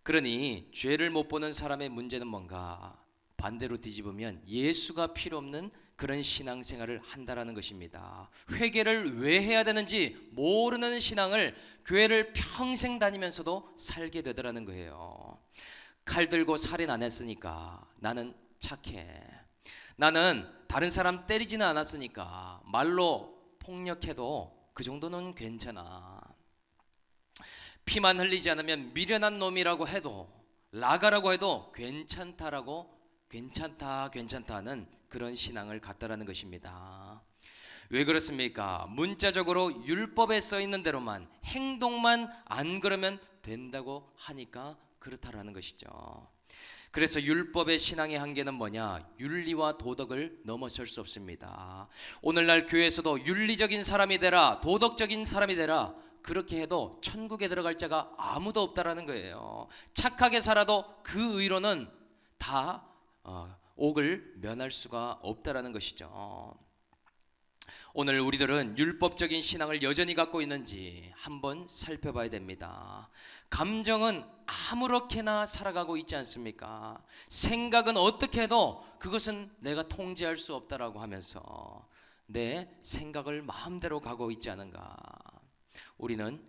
그러니 죄를 못 보는 사람의 문제는 뭔가? 반대로 뒤집으면 예수가 필요 없는 그런 신앙생활을 한다라는 것입니다. 회개를 왜 해야 되는지 모르는 신앙을 교회를 평생 다니면서도 살게 되더라는 거예요. 칼 들고 살인 안 했으니까 나는 착해. 나는 다른 사람 때리지는 않았으니까 말로 폭력해도 그 정도는 괜찮아. 피만 흘리지 않으면 미련한 놈이라고 해도, 나가라고 해도 괜찮다는 그런 신앙을 갖다라는 것입니다. 왜 그렇습니까? 문자적으로 율법에 써 있는 대로만, 행동만 안 그러면 된다고 하니까 그렇다라는 것이죠. 그래서 율법의 신앙의 한계는 뭐냐? 윤리와 도덕을 넘어설 수 없습니다. 오늘날 교회에서도 윤리적인 사람이 되라, 도덕적인 사람이 되라, 그렇게 해도 천국에 들어갈 자가 아무도 없다라는 거예요. 착하게 살아도 그 의로는 다 옥을 면할 수가 없다라는 것이죠. 오늘 우리들은 율법적인 신앙을 여전히 갖고 있는지 한번 살펴봐야 됩니다. 감정은 아무렇게나 살아가고 있지 않습니까? 생각은 어떻게 해도 그것은 내가 통제할 수 없다라고 하면서 내 생각을 마음대로 가고 있지 않은가? 우리는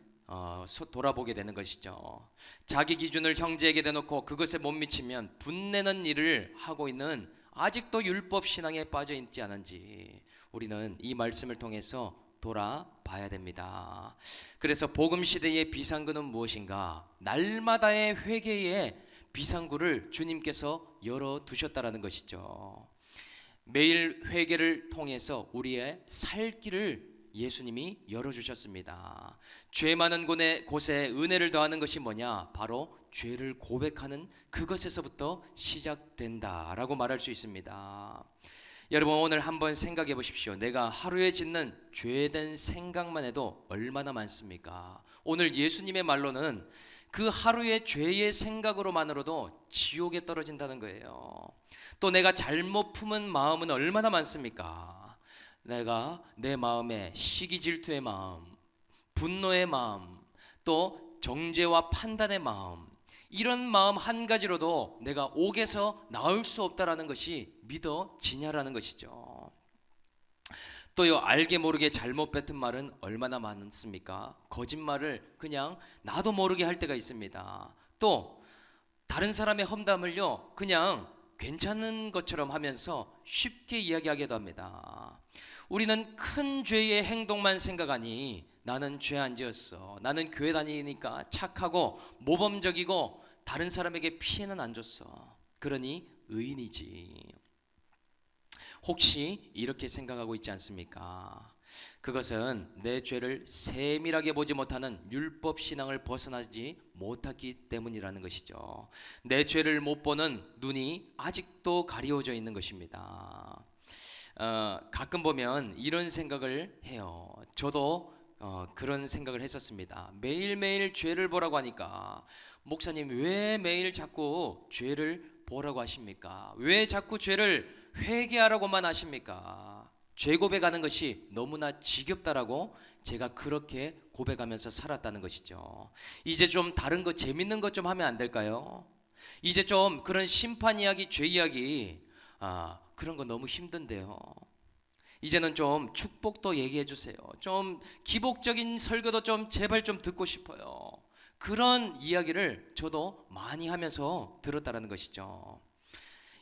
돌아보게 되는 것이죠. 자기 기준을 형제에게 대놓고 그것에 못 미치면 분내는 일을 하고 있는, 아직도 율법 신앙에 빠져 있지 않은지 우리는 이 말씀을 통해서 돌아봐야 됩니다. 그래서 복음 시대의 비상구는 무엇인가? 날마다의 회개의 비상구를 주님께서 열어 두셨다라는 것이죠. 매일 회개를 통해서 우리의 살 길을 예수님이 열어주셨습니다. 죄 많은 곳에 은혜를 더하는 것이 뭐냐? 바로 죄를 고백하는 그것에서부터 시작된다라고 말할 수 있습니다. 여러분, 오늘 한번 생각해 보십시오. 내가 하루에 짓는 죄된 생각만 해도 얼마나 많습니까? 오늘 예수님의 말로는 그 하루의 죄의 생각으로만으로도 지옥에 떨어진다는 거예요. 또 내가 잘못 품은 마음은 얼마나 많습니까? 내가 내 마음에 시기 질투의 마음, 분노의 마음, 또 정죄와 판단의 마음, 이런 마음 한 가지로도 내가 옥에서 나올 수 없다라는 것이 믿어지냐라는 것이죠. 또요, 알게 모르게 잘못 뱉은 말은 얼마나 많습니까? 거짓말을 그냥 나도 모르게 할 때가 있습니다. 또 다른 사람의 험담을요, 그냥 괜찮은 것처럼 하면서 쉽게 이야기하기도 합니다. 우리는 큰 죄의 행동만 생각하니 나는 죄 안 지었어, 나는 교회 다니니까 착하고 모범적이고 다른 사람에게 피해는 안 줬어, 그러니 의인이지. 혹시 이렇게 생각하고 있지 않습니까? 그것은 내 죄를 세밀하게 보지 못하는 율법 신앙을 벗어나지 못했기 때문이라는 것이죠. 내 죄를 못 보는 눈이 아직도 가리워져 있는 것입니다. 가끔 보면 이런 생각을 해요. 저도 그런 생각을 했었습니다. 매일매일 죄를 보라고 하니까, 목사님 왜 매일 자꾸 죄를 보라고 하십니까? 왜 자꾸 죄를 회개하라고만 하십니까? 죄 고백하는 것이 너무나 지겹다라고 제가 그렇게 고백하면서 살았다는 것이죠. 이제 좀 다른 거, 재밌는 것 좀 하면 안 될까요? 이제 좀 그런 심판 이야기, 죄 이야기, 그런 거 너무 힘든데요. 이제는 좀 축복도 얘기해 주세요. 좀 기복적인 설교도 좀 제발 좀 듣고 싶어요. 그런 이야기를 저도 많이 하면서 들었다는 것이죠.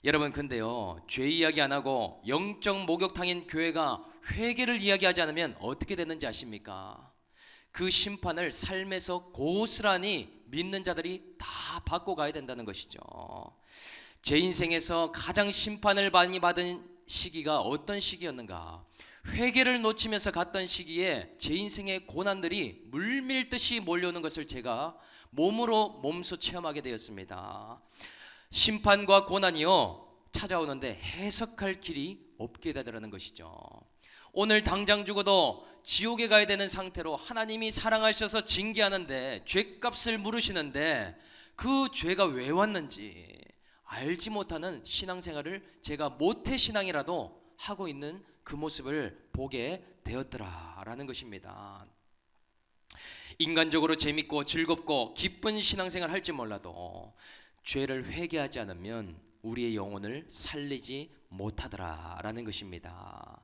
여러분, 근데요, 죄 이야기 안 하고 영적 목욕탕인 교회가 회개를 이야기하지 않으면 어떻게 되는지 아십니까? 그 심판을 삶에서 고스란히 믿는 자들이 다 받고 가야 된다는 것이죠. 제 인생에서 가장 심판을 많이 받은 시기가 어떤 시기였는가? 회개를 놓치면서 갔던 시기에 제 인생의 고난들이 물밀듯이 몰려오는 것을 제가 몸소 체험하게 되었습니다. 심판과 고난이요, 찾아오는데 해석할 길이 없게 되더라는 것이죠. 오늘 당장 죽어도 지옥에 가야 되는 상태로 하나님이 사랑하셔서 징계하는데, 죄값을 물으시는데 그 죄가 왜 왔는지 알지 못하는 신앙생활을 제가 모태신앙이라도 하고 있는 그 모습을 보게 되었더라라는 것입니다. 인간적으로 재밌고 즐겁고 기쁜 신앙생활 할지 몰라도 죄를 회개하지 않으면 우리의 영혼을 살리지 못하더라라는 것입니다.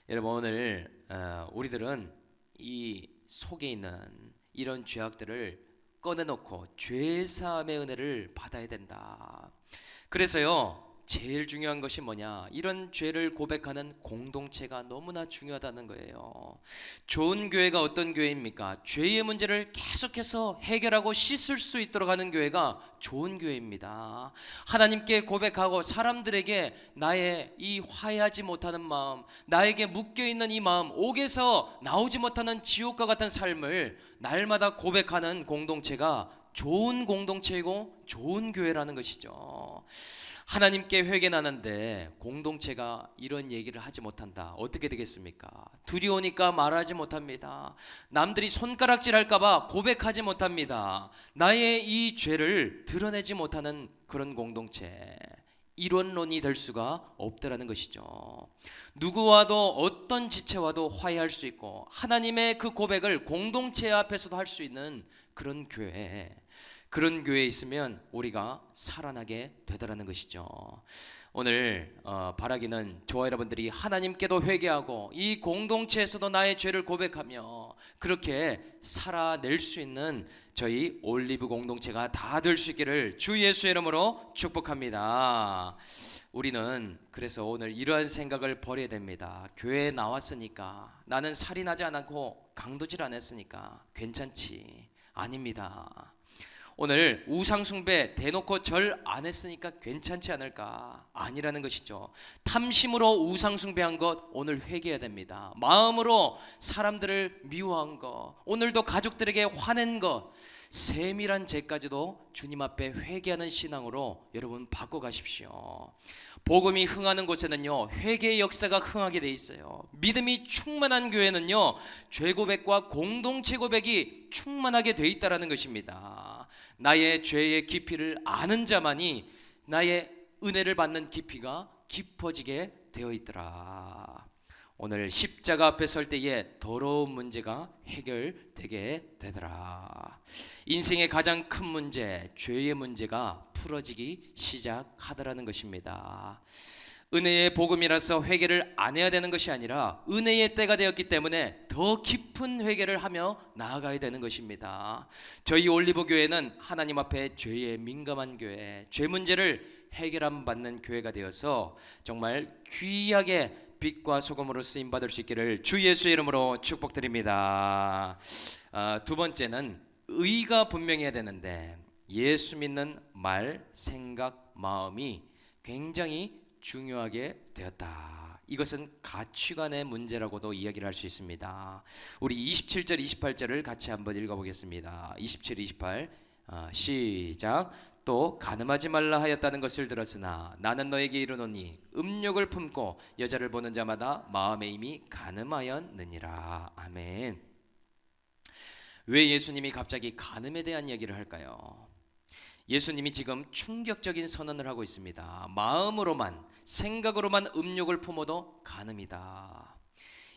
여러분, 오늘 우리들은 이 속에 있는 이런 죄악들을 꺼내놓고 죄사함의 은혜를 받아야 된다. 그래서요, 제일 중요한 것이 뭐냐? 이런 죄를 고백하는 공동체가 너무나 중요하다는 거예요. 좋은 교회가 어떤 교회입니까? 죄의 문제를 계속해서 해결하고 씻을 수 있도록 하는 교회가 좋은 교회입니다. 하나님께 고백하고 사람들에게 나의 이 화해하지 못하는 마음, 나에게 묶여있는 이 마음, 옥에서 나오지 못하는 지옥과 같은 삶을 날마다 고백하는 공동체가 좋은 공동체이고 좋은 교회라는 것이죠. 하나님께 회개하는데 공동체가 이런 얘기를 하지 못한다. 어떻게 되겠습니까? 두려우니까 말하지 못합니다. 남들이 손가락질할까봐 고백하지 못합니다. 나의 이 죄를 드러내지 못하는 그런 공동체, 이론론이 될 수가 없다라는 것이죠. 누구와도 어떤 지체와도 화해할 수 있고 하나님의 그 고백을 공동체 앞에서도 할 수 있는 그런 교회, 그런 교회에 있으면 우리가 살아나게 되더라는 것이죠. 오늘 바라기는 저와 여러분들이 하나님께도 회개하고 이 공동체에서도 나의 죄를 고백하며 그렇게 살아낼 수 있는 저희 올리브 공동체가 다 될 수 있기를 주 예수의 이름으로 축복합니다. 우리는 그래서 오늘 이러한 생각을 버려야 됩니다. 교회에 나왔으니까, 나는 살인하지 않고 강도질 안 했으니까 괜찮지. 아닙니다. 오늘 우상숭배 대놓고 절 안 했으니까 괜찮지 않을까? 아니라는 것이죠. 탐심으로 우상숭배한 것 오늘 회개해야 됩니다. 마음으로 사람들을 미워한 것, 오늘도 가족들에게 화낸 것, 세밀한 죄까지도 주님 앞에 회개하는 신앙으로 여러분 바꿔가십시오. 복음이 흥하는 곳에는요, 회개의 역사가 흥하게 돼 있어요. 믿음이 충만한 교회는요, 죄 고백과 공동체 고백이 충만하게 돼 있다라는 것입니다. 나의 죄의 깊이를 아는 자만이 나의 은혜를 받는 깊이가 깊어지게 되어 있더라. 오늘 십자가 앞에 설 때에 더러운 문제가 해결되게 되더라. 인생의 가장 큰 문제, 죄의 문제가 풀어지기 시작하더라는 것입니다. 은혜의 복음이라서 회개를 안 해야 되는 것이 아니라 은혜의 때가 되었기 때문에 더 깊은 회개를 하며 나아가야 되는 것입니다. 저희 올리브 교회는 하나님 앞에 죄에 민감한 교회, 죄 문제를 해결함 받는 교회가 되어서 정말 귀하게 빛과 소금으로 쓰임 받을 수 있기를 주 예수의 이름으로 축복드립니다. 두 번째는 의가 분명해야 되는데 예수 믿는 말, 생각, 마음이 굉장히 중요하게 되었다. 이것은 가치관의 문제라고도 이야기를 할 수 있습니다. 우리 27절 28절을 같이 한번 읽어보겠습니다. 27, 28 시작. 또 간음하지 말라 하였다는 것을 들었으나 나는 너에게 이르노니 음욕을 품고 여자를 보는 자마다 마음에 이미 간음하였느니라. 아멘. 왜 예수님이 갑자기 간음에 대한 얘기를 할까요? 예수님이 지금 충격적인 선언을 하고 있습니다. 마음으로만, 생각으로만 음욕을 품어도 간음이다.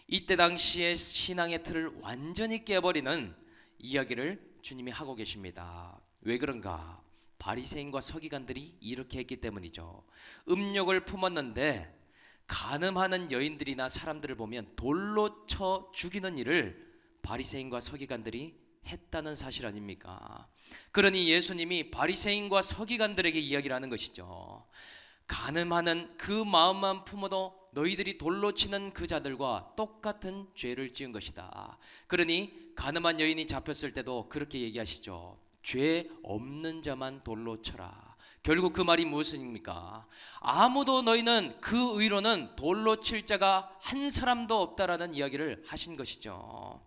이때 당시의 신앙의 틀을 완전히 깨버리는 이야기를 주님이 하고 계십니다. 왜 그런가? 바리새인과 서기관들이 이렇게 했기 때문이죠. 음욕을 품었는데 간음하는 여인들이나 사람들을 보면 돌로 쳐 죽이는 일을 바리새인과 서기관들이 했다는 사실 아닙니까? 그러니 예수님이 바리새인과 서기관들에게 이야기를 하는 것이죠. 간음하는 그 마음만 품어도 너희들이 돌로 치는 그 자들과 똑같은 죄를 지은 것이다. 그러니 간음한 여인이 잡혔을 때도 그렇게 얘기하시죠. 죄 없는 자만 돌로 쳐라. 결국 그 말이 무엇입니까? 아무도 너희는 그 의로는 돌로 칠 자가 한 사람도 없다라는 이야기를 하신 것이죠.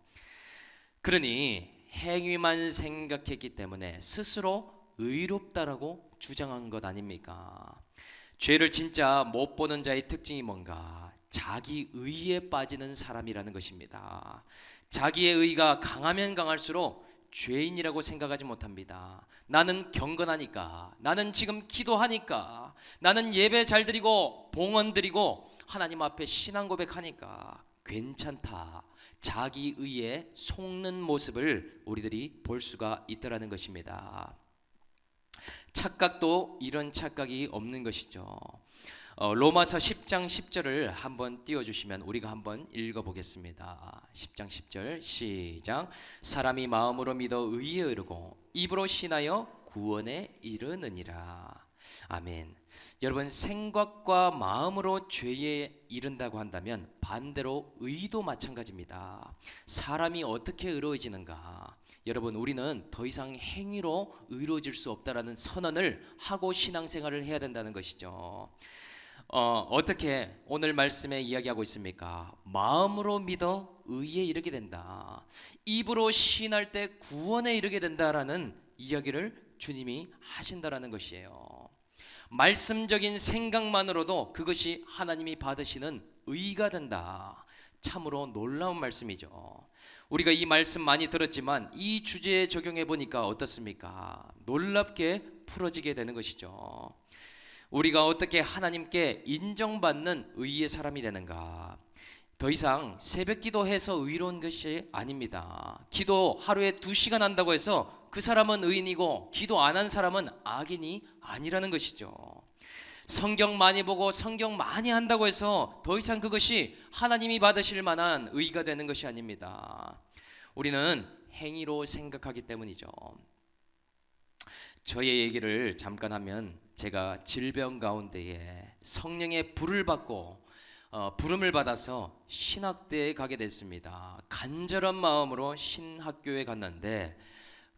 그러니 행위만 생각했기 때문에 스스로 의롭다라고 주장한 것 아닙니까? 죄를 진짜 못 보는 자의 특징이 뭔가? 자기 의에 빠지는 사람이라는 것입니다. 자기의 의가 강하면 강할수록 죄인이라고 생각하지 못합니다. 나는 경건하니까, 나는 지금 기도하니까, 나는 예배 잘 드리고 봉헌 드리고 하나님 앞에 신앙 고백하니까 괜찮다. 자기 의에 속는 모습을 우리들이 볼 수가 있더라는 것입니다. 착각도 이런 착각이 없는 것이죠. 로마서 10장 10절을 한번 띄워주시면 우리가 한번 읽어보겠습니다. 10장 10절 시작. 사람이 마음으로 믿어 의에 이르고 입으로 신하여 구원에 이르느니라. 아멘. 여러분, 생각과 마음으로 죄에 이른다고 한다면 반대로 의도 마찬가지입니다. 사람이 어떻게 의로워지는가? 여러분, 우리는 더 이상 행위로 의로워질 수 없다라는 선언을 하고 신앙생활을 해야 된다는 것이죠. 어떻게 오늘 말씀에 이야기하고 있습니까? 마음으로 믿어 의에 이르게 된다. 입으로 시인할 때 구원에 이르게 된다라는 이야기를 주님이 하신다라는 것이에요. 말씀적인 생각만으로도 그것이 하나님이 받으시는 의가 된다. 참으로 놀라운 말씀이죠. 우리가 이 말씀 많이 들었지만 이 주제에 적용해 보니까 어떻습니까? 놀랍게 풀어지게 되는 것이죠. 우리가 어떻게 하나님께 인정받는 의의 사람이 되는가? 더 이상 새벽 기도해서 의로운 것이 아닙니다. 기도 하루에 2시간 한다고 해서 그 사람은 의인이고 기도 안 한 사람은 악인이 아니라는 것이죠. 성경 많이 보고 성경 많이 한다고 해서 더 이상 그것이 하나님이 받으실 만한 의가 되는 것이 아닙니다. 우리는 행위로 생각하기 때문이죠. 저의 얘기를 잠깐 하면 제가 질병 가운데에 성령의 불을 받고 부름을 받아서 신학대에 가게 됐습니다. 간절한 마음으로 신학교에 갔는데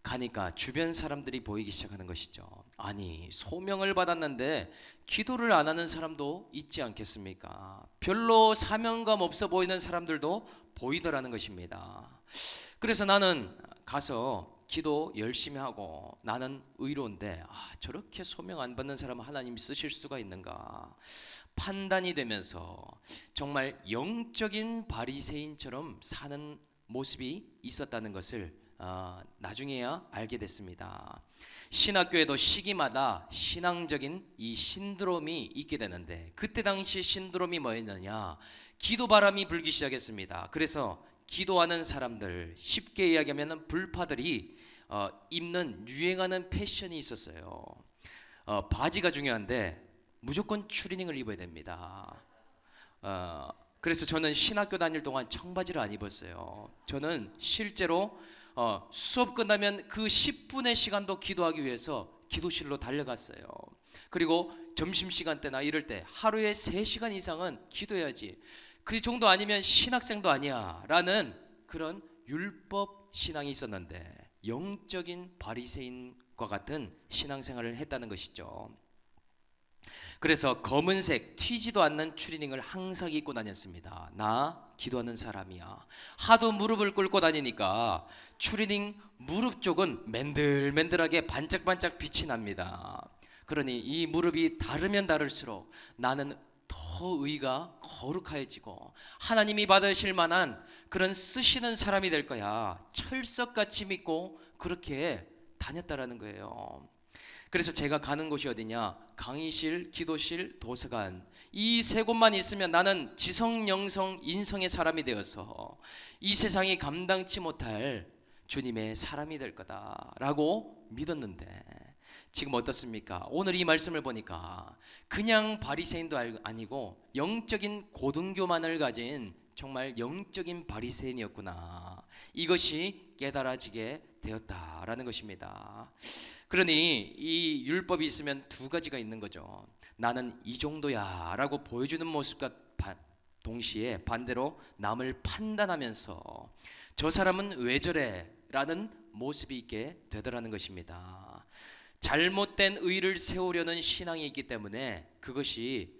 가니까 주변 사람들이 보이기 시작하는 것이죠. 아니, 소명을 받았는데 기도를 안 하는 사람도 있지 않겠습니까? 별로 사명감 없어 보이는 사람들도 보이더라는 것입니다. 그래서 나는 가서 기도 열심히 하고 나는 의로운데 저렇게 소명 안 받는 사람은 하나님이 쓰실 수가 있는가 판단이 되면서 정말 영적인 바리새인처럼 사는 모습이 있었다는 것을 나중에야 알게 됐습니다. 신학교에도 시기마다 신앙적인 이 신드롬이 있게 되는데 그때 당시 신드롬이 뭐였느냐? 기도 바람이 불기 시작했습니다. 그래서 기도하는 사람들, 쉽게 이야기하면 불파들이 입는 유행하는 패션이 있었어요. 바지가 중요한데 무조건 추리닝을 입어야 됩니다. 그래서 저는 신학교 다닐 동안 청바지를 안 입었어요. 저는 실제로 수업 끝나면 그 10분의 시간도 기도하기 위해서 기도실로 달려갔어요. 그리고 점심시간 때나 이럴 때 하루에 3시간 이상은 기도해야지. 그 정도 아니면 신학생도 아니야 라는 그런 율법 신앙이 있었는데 영적인 바리새인과 같은 신앙생활을 했다는 것이죠. 그래서 검은색 튀지도 않는 추리닝을 항상 입고 다녔습니다. 나 기도하는 사람이야. 하도 무릎을 꿇고 다니니까 추리닝 무릎 쪽은 맨들맨들하게 반짝반짝 빛이 납니다. 그러니 이 무릎이 다르면 다를수록 나는 더 의가 거룩해지고 하나님이 받으실 만한 그런 쓰시는 사람이 될 거야. 철석같이 믿고 그렇게 다녔다라는 거예요. 그래서 제가 가는 곳이 어디냐? 강의실, 기도실, 도서관, 이 3곳만 있으면 나는 지성, 영성, 인성의 사람이 되어서 이 세상이 감당치 못할 주님의 사람이 될 거다라고 믿었는데 지금 어떻습니까? 오늘 이 말씀을 보니까 그냥 바리새인도 아니고 영적인 고등교만을 가진 정말 영적인 바리새인이었구나. 이것이 깨달아지게 되었다라는 것입니다. 그러니 이 율법이 있으면 2가지가 있는 거죠. 나는 이 정도야 라고 보여주는 모습과 동시에 반대로 남을 판단하면서 저 사람은 왜 저래 라는 모습이 있게 되더라는 것입니다. 잘못된 의를 세우려는 신앙이 있기 때문에 그것이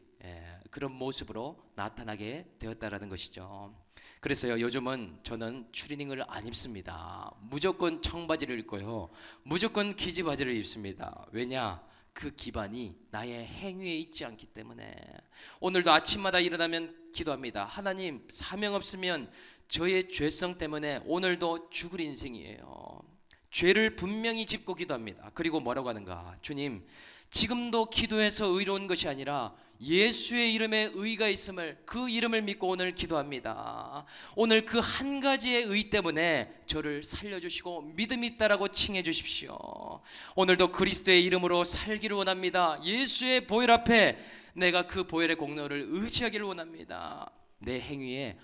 그런 모습으로 나타나게 되었다라는 것이죠. 그래서요, 요즘은 저는 추리닝을 안 입습니다. 무조건 청바지를 입고요, 무조건 기지바지를 입습니다. 왜냐? 그 기반이 나의 행위에 있지 않기 때문에. 오늘도 아침마다 일어나면 기도합니다. 하나님, 사명 없으면 저의 죄성 때문에 오늘도 죽을 인생이에요. 죄를 분명히 짚고 기도합니다. 그리고 뭐라고 하는가? 주님, 지금도 기도해서 의로운 것이 아니라 예수의 이름에 의가 있음을, 그 이름을 믿고 오늘 기도합니다. 오늘 그 한 가지의 의 때문에 저를 살려주시고 믿음이 있다라고 칭해 주십시오. 오늘도 그리스도의 이름으로 살기를 원합니다. 예수의 보혈 앞에 내가 그 보혈의 공로를 의지하기를 원합니다. 내 행위에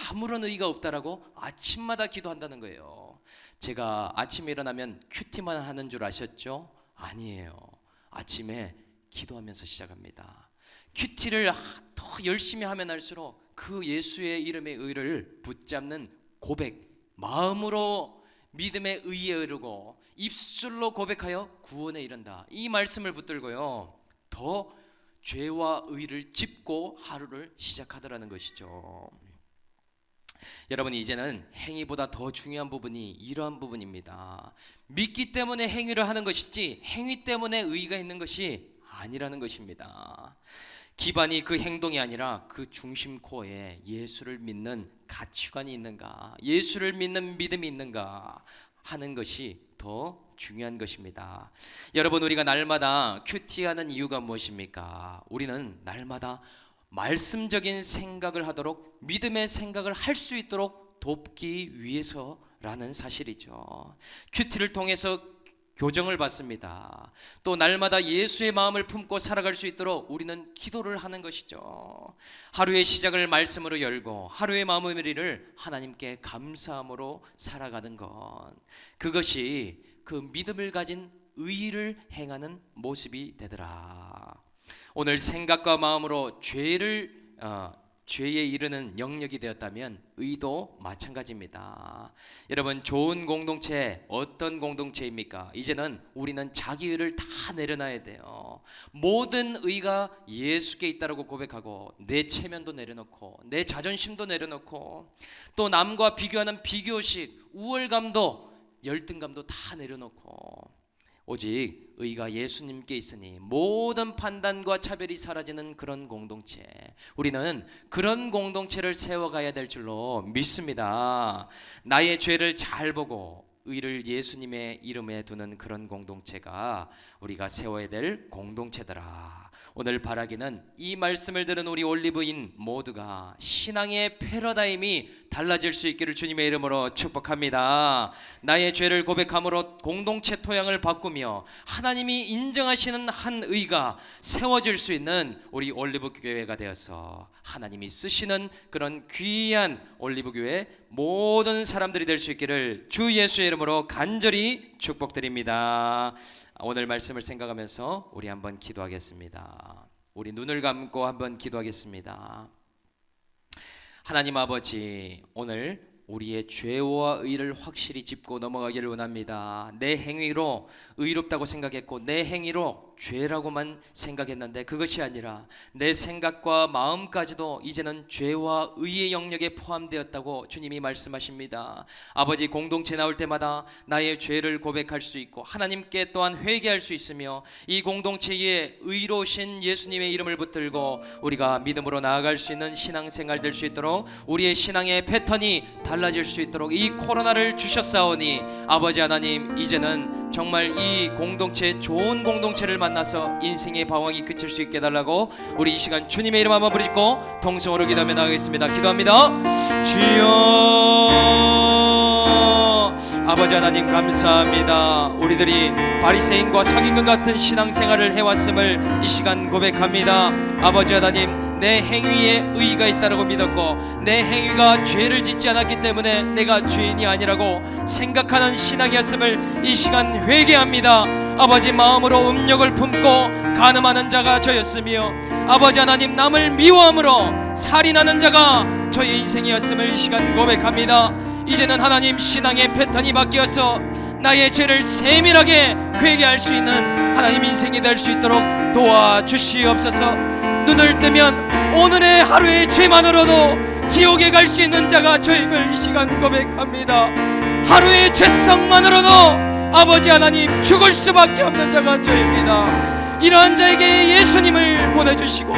아무런 의의가 없다라고 아침마다 기도한다는 거예요. 제가 아침에 일어나면 큐티만 하는 줄 아셨죠? 아니에요. 아침에 기도하면서 시작합니다. 큐티를 더 열심히 하면 할수록 그 예수의 이름의 의를 붙잡는 고백, 마음으로 믿음의 의에 이르고 입술로 고백하여 구원에 이른다. 이 말씀을 붙들고요, 더 죄와 의를 짚고 하루를 시작하더라는 것이죠. 여러분, 이제는 행위보다 더 중요한 부분이 이러한 부분입니다. 믿기 때문에 행위를 하는 것이지 행위 때문에 의의가 있는 것이 아니라는 것입니다. 기반이 그 행동이 아니라 그 중심 코어에 예수를 믿는 가치관이 있는가, 예수를 믿는 믿음이 있는가 하는 것이 더 중요한 것입니다. 여러분, 우리가 날마다 큐티하는 이유가 무엇입니까? 우리는 날마다 말씀적인 생각을 하도록, 믿음의 생각을 할 수 있도록 돕기 위해서라는 사실이죠. 큐티를 통해서 교정을 받습니다. 또 날마다 예수의 마음을 품고 살아갈 수 있도록 우리는 기도를 하는 것이죠. 하루의 시작을 말씀으로 열고 하루의 마무리를 하나님께 감사함으로 살아가는 것, 그것이 그 믿음을 가진 의를 행하는 모습이 되더라. 오늘 생각과 마음으로 죄에 이르는 영역이 되었다면 의도 마찬가지입니다. 여러분, 좋은 공동체, 어떤 공동체입니까? 이제는 우리는 자기 의를 다 내려놔야 돼요. 모든 의가 예수께 있다라고 고백하고 내 체면도 내려놓고 내 자존심도 내려놓고 또 남과 비교하는 비교식, 우월감도 열등감도 다 내려놓고 오직 의가 예수님께 있으니 모든 판단과 차별이 사라지는 그런 공동체, 우리는 그런 공동체를 세워가야 될 줄로 믿습니다. 나의 죄를 잘 보고 의를 예수님의 이름에 두는 그런 공동체가 우리가 세워야 될 공동체더라. 오늘 바라기는 이 말씀을 들은 우리 올리브인 모두가 신앙의 패러다임이 달라질 수 있기를 주님의 이름으로 축복합니다. 나의 죄를 고백함으로 공동체 토양을 바꾸며 하나님이 인정하시는 한 의가 세워질 수 있는 우리 올리브 교회가 되어서 하나님이 쓰시는 그런 귀한 올리브 교회 모든 사람들이 될 수 있기를 주 예수의 이름으로 이름으로 간절히 축복드립니다. 오늘 말씀을 생각하면서 우리 한번 기도하겠습니다. 우리 눈을 감고 한번 기도하겠습니다. 하나님 아버지, 오늘 우리의 죄와 의를 확실히 짚고 넘어가기를 원합니다. 내 행위로 의롭다고 생각했고 내 행위로 죄라고만 생각했는데 그것이 아니라 내 생각과 마음까지도 이제는 죄와 의의 영역에 포함되었다고 주님이 말씀하십니다. 아버지, 공동체 나올 때마다 나의 죄를 고백할 수 있고 하나님께 또한 회개할 수 있으며 이 공동체에 의로우신 예수님의 이름을 붙들고 우리가 믿음으로 나아갈 수 있는 신앙생활 될 수 있도록 우리의 신앙의 패턴이 달라질 수 있도록 이 코로나를 주셨사오니 아버지 하나님, 이제는 정말 이 공동체, 좋은 공동체를 만나서 인생의 방황이 그칠 수 있게 해달라고 우리 이 시간 주님의 이름 한번 부르짖고 통성으로 기도하며 나가겠습니다. 기도합니다. 주여, 아버지 하나님 감사합니다. 우리들이 바리새인과 사기꾼 같은 신앙생활을 해왔음을 이 시간 고백합니다. 아버지 하나님, 내 행위에 의의가 있다고 믿었고 내 행위가 죄를 짓지 않았기 때문에 내가 죄인이 아니라고 생각하는 신앙이었음을 이 시간 회개합니다. 아버지, 마음으로 음욕을 품고 간음하는 자가 저였으며 아버지 하나님, 남을 미워함으로 살인하는 자가 저의 인생이었음을 이 시간 고백합니다. 이제는 하나님, 신앙의 패턴이 바뀌어서 나의 죄를 세밀하게 회개할 수 있는 하나님 인생이 될 수 있도록 도와주시옵소서. 눈을 뜨면 오늘의 하루의 죄만으로도 지옥에 갈 수 있는 자가 저임을 이 시간 고백합니다. 하루의 죄성만으로도 아버지 하나님, 죽을 수밖에 없는 자가 저입니다. 이러한 자에게 예수님을 보내주시고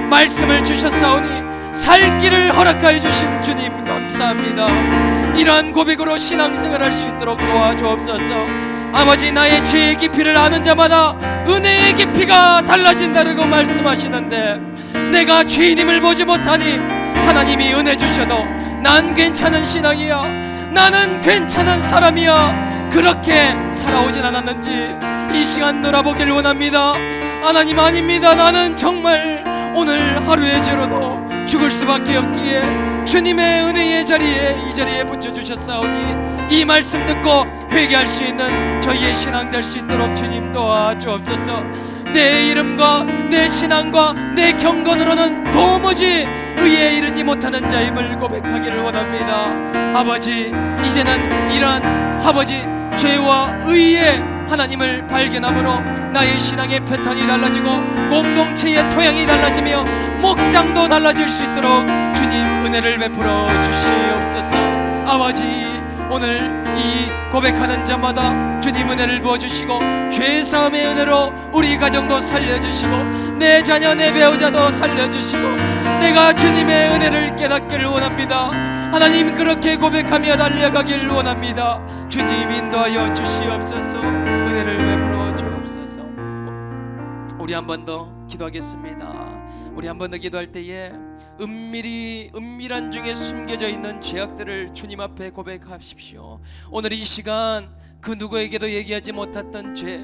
말씀을 주셨사오니 살 길을 허락하여 주신 주님 감사합니다. 이러한 고백으로 신앙생활할 수 있도록 도와주옵소서. 아버지, 나의 죄의 깊이를 아는 자마다 은혜의 깊이가 달라진다고 말씀하시는데 내가 죄인임을 보지 못하니 하나님이 은혜 주셔도 난 괜찮은 신앙이야, 나는 괜찮은 사람이야, 그렇게 살아오진 않았는지 이 시간 놀아보길 원합니다. 하나님, 아닙니다. 나는 정말 오늘 하루의 죄로도 죽을 수밖에 없기에 주님의 은혜의 자리에 이 자리에 붙여주셨사오니 이 말씀 듣고 회개할 수 있는 저희의 신앙 될 수 있도록 주님 도와주옵소서. 내 이름과 내 신앙과 내 경건으로는 도무지 의에 이르지 못하는 자임을 고백하기를 원합니다. 아버지, 이제는 이러한 아버지 죄와 의의 하나님을 발견함으로 나의 신앙의 패턴이 달라지고 공동체의 토양이 달라지며 목장도 달라질 수 있도록 주님 은혜를 베풀어 주시옵소서. 아버지, 오늘 이 고백하는 자마다 주님 은혜를 부어주시고 죄사함의 은혜로 우리 가정도 살려주시고 내 자녀 내 배우자도 살려주시고 내가 주님의 은혜를 깨닫기를 원합니다. 하나님, 그렇게 고백하며 달려가기를 원합니다. 주님 인도하여 주시옵소서. 은혜를 베풀어 주옵소서. 우리 한 번 더 기도하겠습니다. 우리 한 번 더 기도할 때에 은밀한 중에 숨겨져 있는 죄악들을 주님 앞에 고백하십시오. 오늘 이 시간 그 누구에게도 얘기하지 못했던 죄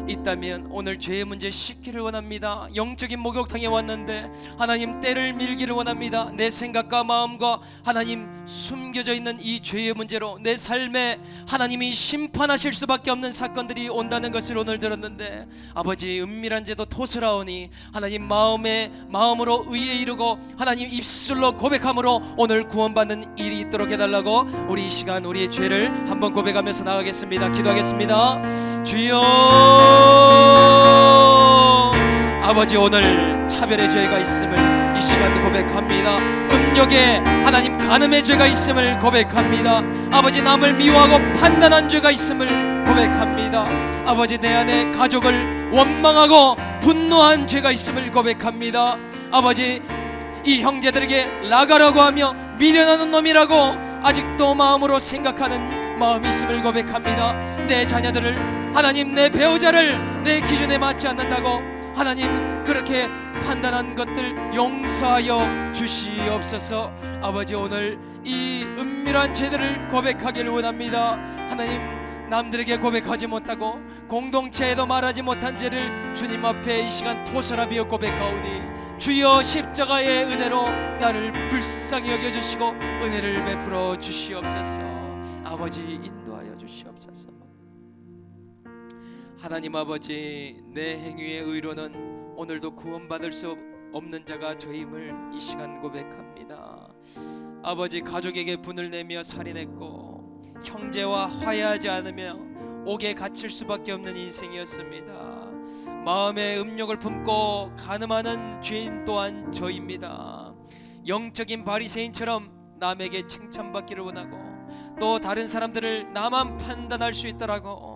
있다면 오늘 죄의 문제 씻기를 원합니다. 영적인 목욕탕에 왔는데 하나님 때를 밀기를 원합니다. 내 생각과 마음과 하나님 숨겨져 있는 이 죄의 문제로 내 삶에 하나님이 심판하실 수밖에 없는 사건들이 온다는 것을 오늘 들었는데 아버지, 은밀한 죄도 토스라오니 하나님 마음으로 의에 이르고 하나님 입술로 고백함으로 오늘 구원받는 일이 있도록 해달라고 우리 이 시간 우리의 죄를 한번 고백하면서 나가겠습니다. 기도하겠습니다. 주여, 아버지, 오늘 차별의 죄가 있음을 이 시간 고백합니다. 음욕에 하나님 간음의 죄가 있음을 고백합니다. 아버지, 남을 미워하고 판단한 죄가 있음을 고백합니다. 아버지, 내 안에 가족을 원망하고 분노한 죄가 있음을 고백합니다. 아버지, 이 형제들에게 나가라고 하며 미련하는 놈이라고 아직도 마음으로 생각하는 마음이 있음을 고백합니다. 내 자녀들을 하나님, 내 배우자를 내 기준에 맞지 않는다고 하나님 그렇게 판단한 것들 용서하여 주시옵소서. 아버지, 오늘 이 은밀한 죄들을 고백하기를 원합니다. 하나님, 남들에게 고백하지 못하고 공동체에도 말하지 못한 죄를 주님 앞에 이 시간 토설하며 고백하오니 주여 십자가의 은혜로 나를 불쌍히 여겨주시고 은혜를 베풀어 주시옵소서. 아버지, 인도하여 주시옵소서. 하나님 아버지, 내 행위의 의로는 오늘도 구원받을 수 없는 자가 저임을 이 시간 고백합니다. 아버지, 가족에게 분을 내며 살인했고 형제와 화해하지 않으며 옥에 갇힐 수밖에 없는 인생이었습니다. 마음에 음욕을 품고 간음하는 죄인 또한 저입니다. 영적인 바리새인처럼 남에게 칭찬받기를 원하고 또 다른 사람들을 나만 판단할 수 있다라고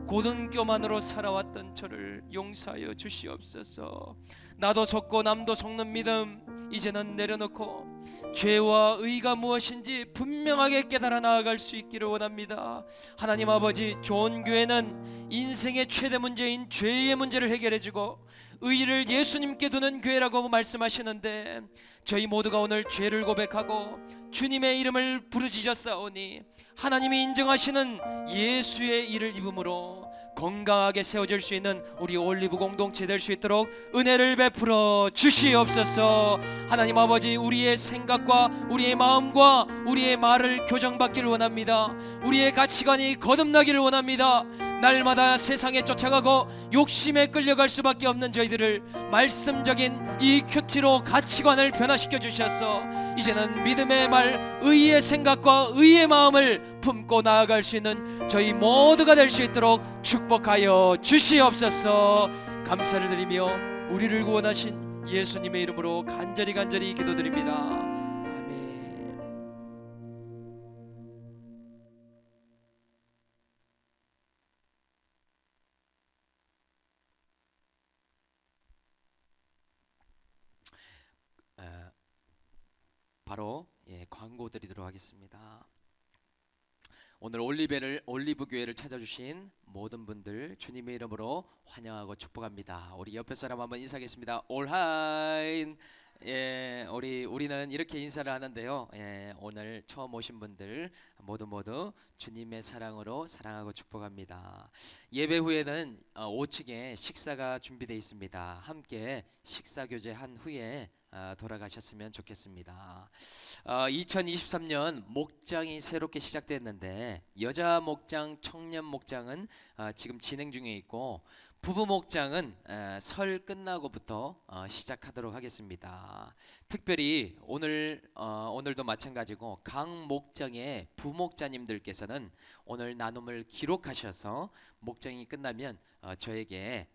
고등교만으로 살아왔던 저를 용서하여 주시옵소서. 나도 속고 남도 속는 믿음 이제는 내려놓고 죄와 의가 무엇인지 분명하게 깨달아 나아갈 수 있기를 원합니다. 하나님 아버지, 좋은 교회는 인생의 최대 문제인 죄의 문제를 해결해주고 의를 예수님께 두는 교회라고 말씀하시는데, 저희 모두가 오늘 죄를 고백하고 주님의 이름을 부르짖었사오니 하나님이 인정하시는 예수의 일을 입음으로 건강하게 세워질 수 있는 우리 올리브 공동체 될 수 있도록 은혜를 베풀어 주시옵소서. 하나님 아버지, 우리의 생각과 우리의 마음과 우리의 말을 교정받기를 원합니다. 우리의 가치관이 거듭나기를 원합니다. 날마다 세상에 쫓아가고 욕심에 끌려갈 수밖에 없는 저희들을 말씀적인 이 큐티로 가치관을 변화시켜 주셔서 이제는 믿음의 말, 의의 생각과 의의 마음을 품고 나아갈 수 있는 저희 모두가 될 수 있도록 축복하여 주시옵소서. 감사를 드리며 우리를 구원하신 예수님의 이름으로 간절히 기도드립니다. 아멘. 바로 광고 드리도록 하겠습니다. 오늘 올리브 교회를 찾아주신 모든 분들 주님의 이름으로 환영하고 축복합니다. 우리 옆에 사람 한번 인사하겠습니다. 올하인. 우리는 이렇게 인사를 하는데요. 오늘 처음 오신 분들 모두 주님의 사랑으로 사랑하고 축복합니다. 예배 후에는 5층에 식사가 준비되어 있습니다. 함께 식사 교제한 후에 돌아가셨으면 좋겠습니다. 2023년 목장이 새롭게 시작됐는데 여자 목장, 청년 목장은 지금 진행 중에 있고 부부 목장은 설 끝나고부터 시작하도록 하겠습니다. 특별히 오늘도 마찬가지고 각 목장의 부목자님들께서는 오늘 나눔을 기록하셔서 목장이 끝나면 저에게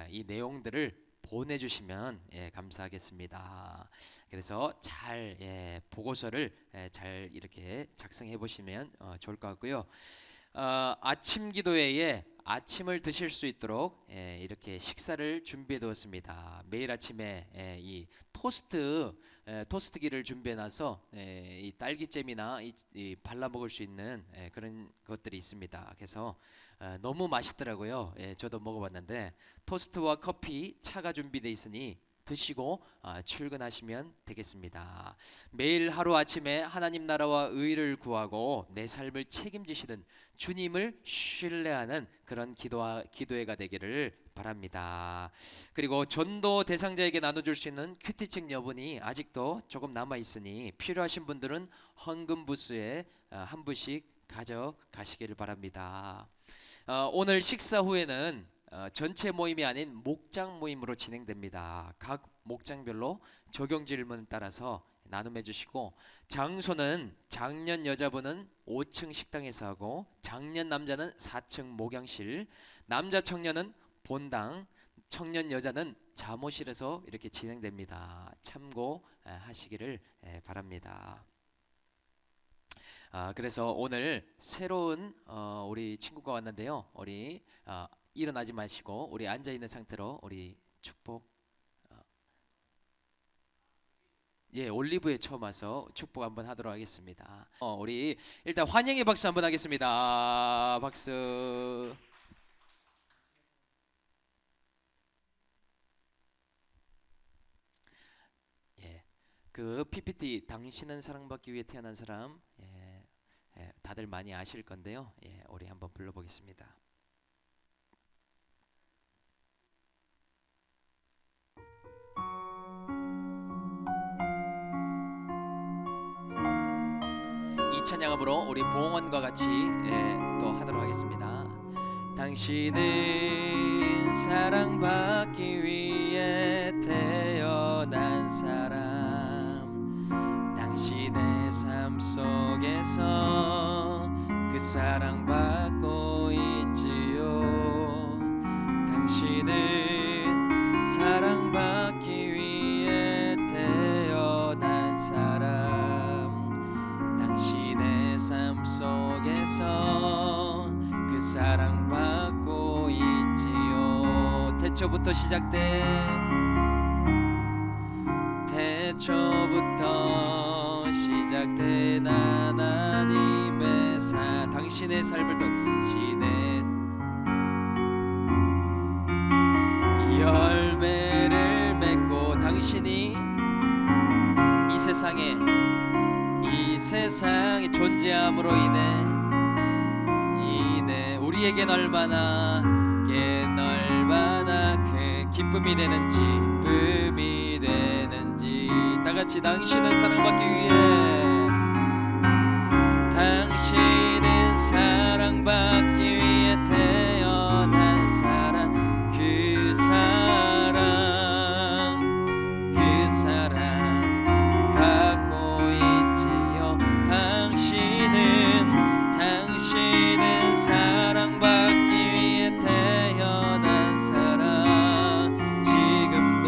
이 내용들을 보내주시면 감사하겠습니다. 그래서 잘 보고서를 잘 이렇게 작성해 보시면 좋을 것 같고요. 아침 기도회에 아침을 드실 수 있도록 이렇게 식사를 준비해 두었습니다. 매일 아침에 이 토스트기를 준비해 놔서 이 딸기잼이나 이 발라 먹을 수 있는 그런 것들이 있습니다. 그래서 너무 맛있더라고요. 저도 먹어봤는데 토스트와 커피, 차가 준비되어 있으니 드시고 출근하시면 되겠습니다. 매일 하루 아침에 하나님 나라와 의를 구하고 내 삶을 책임지시는 주님을 신뢰하는 그런 기도회가 되기를 바랍니다. 그리고 전도 대상자에게 나눠줄 수 있는 큐티책 여분이 아직도 조금 남아 있으니 필요하신 분들은 헌금 부스에 한 부씩 가져가시기를 바랍니다. 오늘 식사 후에는 전체 모임이 아닌 목장 모임으로 진행됩니다. 각 목장별로 적용 질문을 따라서 나눔해 주시고, 장소는 장년 여자분은 5층 식당에서 하고 장년 남자는 4층 목양실, 남자 청년은 본당, 청년 여자는 잠옷실에서 이렇게 진행됩니다. 참고하시기를 바랍니다. 그래서 오늘 새로운 우리 친구가 왔는데요. 우리 일어나지 마시고 우리 앉아 있는 상태로 우리 축복. 올리브에 처음 와서 축복 한번 하도록 하겠습니다. 우리 일단 환영의 박수 한번 하겠습니다. 박수. 그 PPT 당신은 사랑받기 위해 태어난 사람 다들 많이 아실 건데요. 우리 한번 불러보겠습니다. 이 찬양으로 우리 봉헌과 같이 또 하도록 하겠습니다. 당신은 사랑받기 위해 태어난 사람. 당신의 삶 속에서 그 사랑받고 있지요. 당신은 사랑받기 위해 태어난 사람. 당신의 삶 속에서 그 사랑받고 있지요. 태초부터 시작된 하나님의 당신의 삶을 통해 열매를 맺고 당신이 이 세상에 존재함으로 인해 우리에겐 얼마나 큰 기쁨이 되는지 다같이 당신은 사랑받기 위해 당신은 사랑받기 위해 태어난 사람. 그 사랑 받고 있지요. 당신은 사랑받기 위해 태어난 사람. 지금도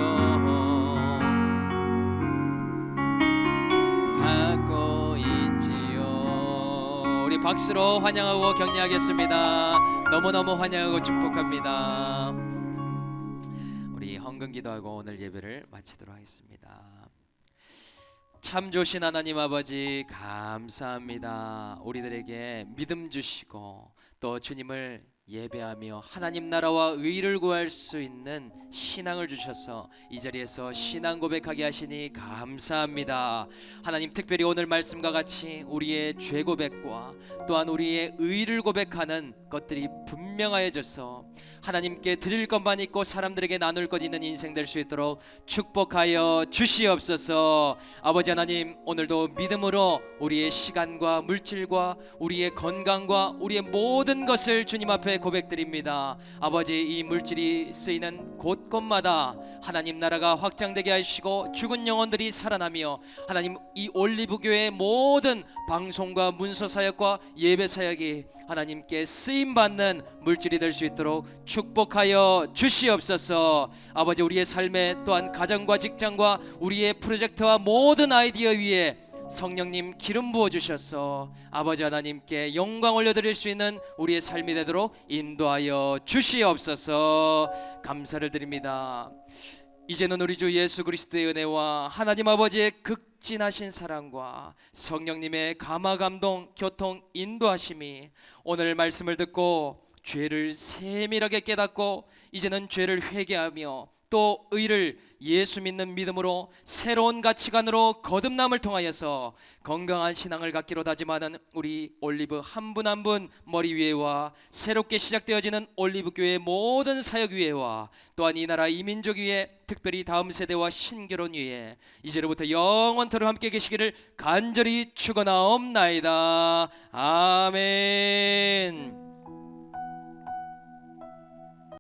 받고 있지요. 우리 박수로 환영하고 격려하겠습니다. 너무너무 환영하고 축복합니다. 우리 헌금 기도하고 오늘 예배를 마치도록 하겠습니다. 참 좋으신 하나님 아버지 감사합니다. 우리들에게 믿음 주시고 또 주님을 예배하며 하나님 나라와 의를 구할 수 있는 신앙을 주셔서 이 자리에서 신앙 고백하게 하시니 감사합니다. 하나님, 특별히 오늘 말씀과 같이 우리의 죄 고백과 또한 우리의 의를 고백하는 것들이 분명하여져서 하나님께 드릴 것만 있고 사람들에게 나눌 것 있는 인생 될 수 있도록 축복하여 주시옵소서. 아버지 하나님, 오늘도 믿음으로 우리의 시간과 물질과 우리의 건강과 우리의 모든 것을 주님 앞에 고백드립니다. 아버지, 이 물질이 쓰이는 곳곳마다 하나님 나라가 확장되게 하시고 죽은 영혼들이 살아나며 하나님, 이 올리브교회의 모든 방송과 문서사역과 예배사역이 하나님께 쓰임받는 물질이 될 수 있도록 축복하여 주시옵소서. 아버지, 우리의 삶에 또한 가정과 직장과 우리의 프로젝트와 모든 아이디어 위에 성령님 기름 부어 주셔서 아버지 하나님께 영광 올려드릴 수 있는 우리의 삶이 되도록 인도하여 주시옵소서. 감사를 드립니다. 이제는 우리 주 예수 그리스도의 은혜와 하나님 아버지의 극진하신 사랑과 성령님의 감화 감동 교통 인도하심이 오늘 말씀을 듣고 죄를 세밀하게 깨닫고 이제는 죄를 회개하며 또 의를 예수 믿는 믿음으로 새로운 가치관으로 거듭남을 통하여서 건강한 신앙을 갖기로 다짐하는 우리 올리브 한 분 한 분 머리 위에와 새롭게 시작되어지는 올리브 교회의 모든 사역 위에와 또한 이 나라 이 민족 위에 특별히 다음 세대와 신결혼 위에 이제로부터 영원토록 함께 계시기를 간절히 축원하옵나이다. 아멘.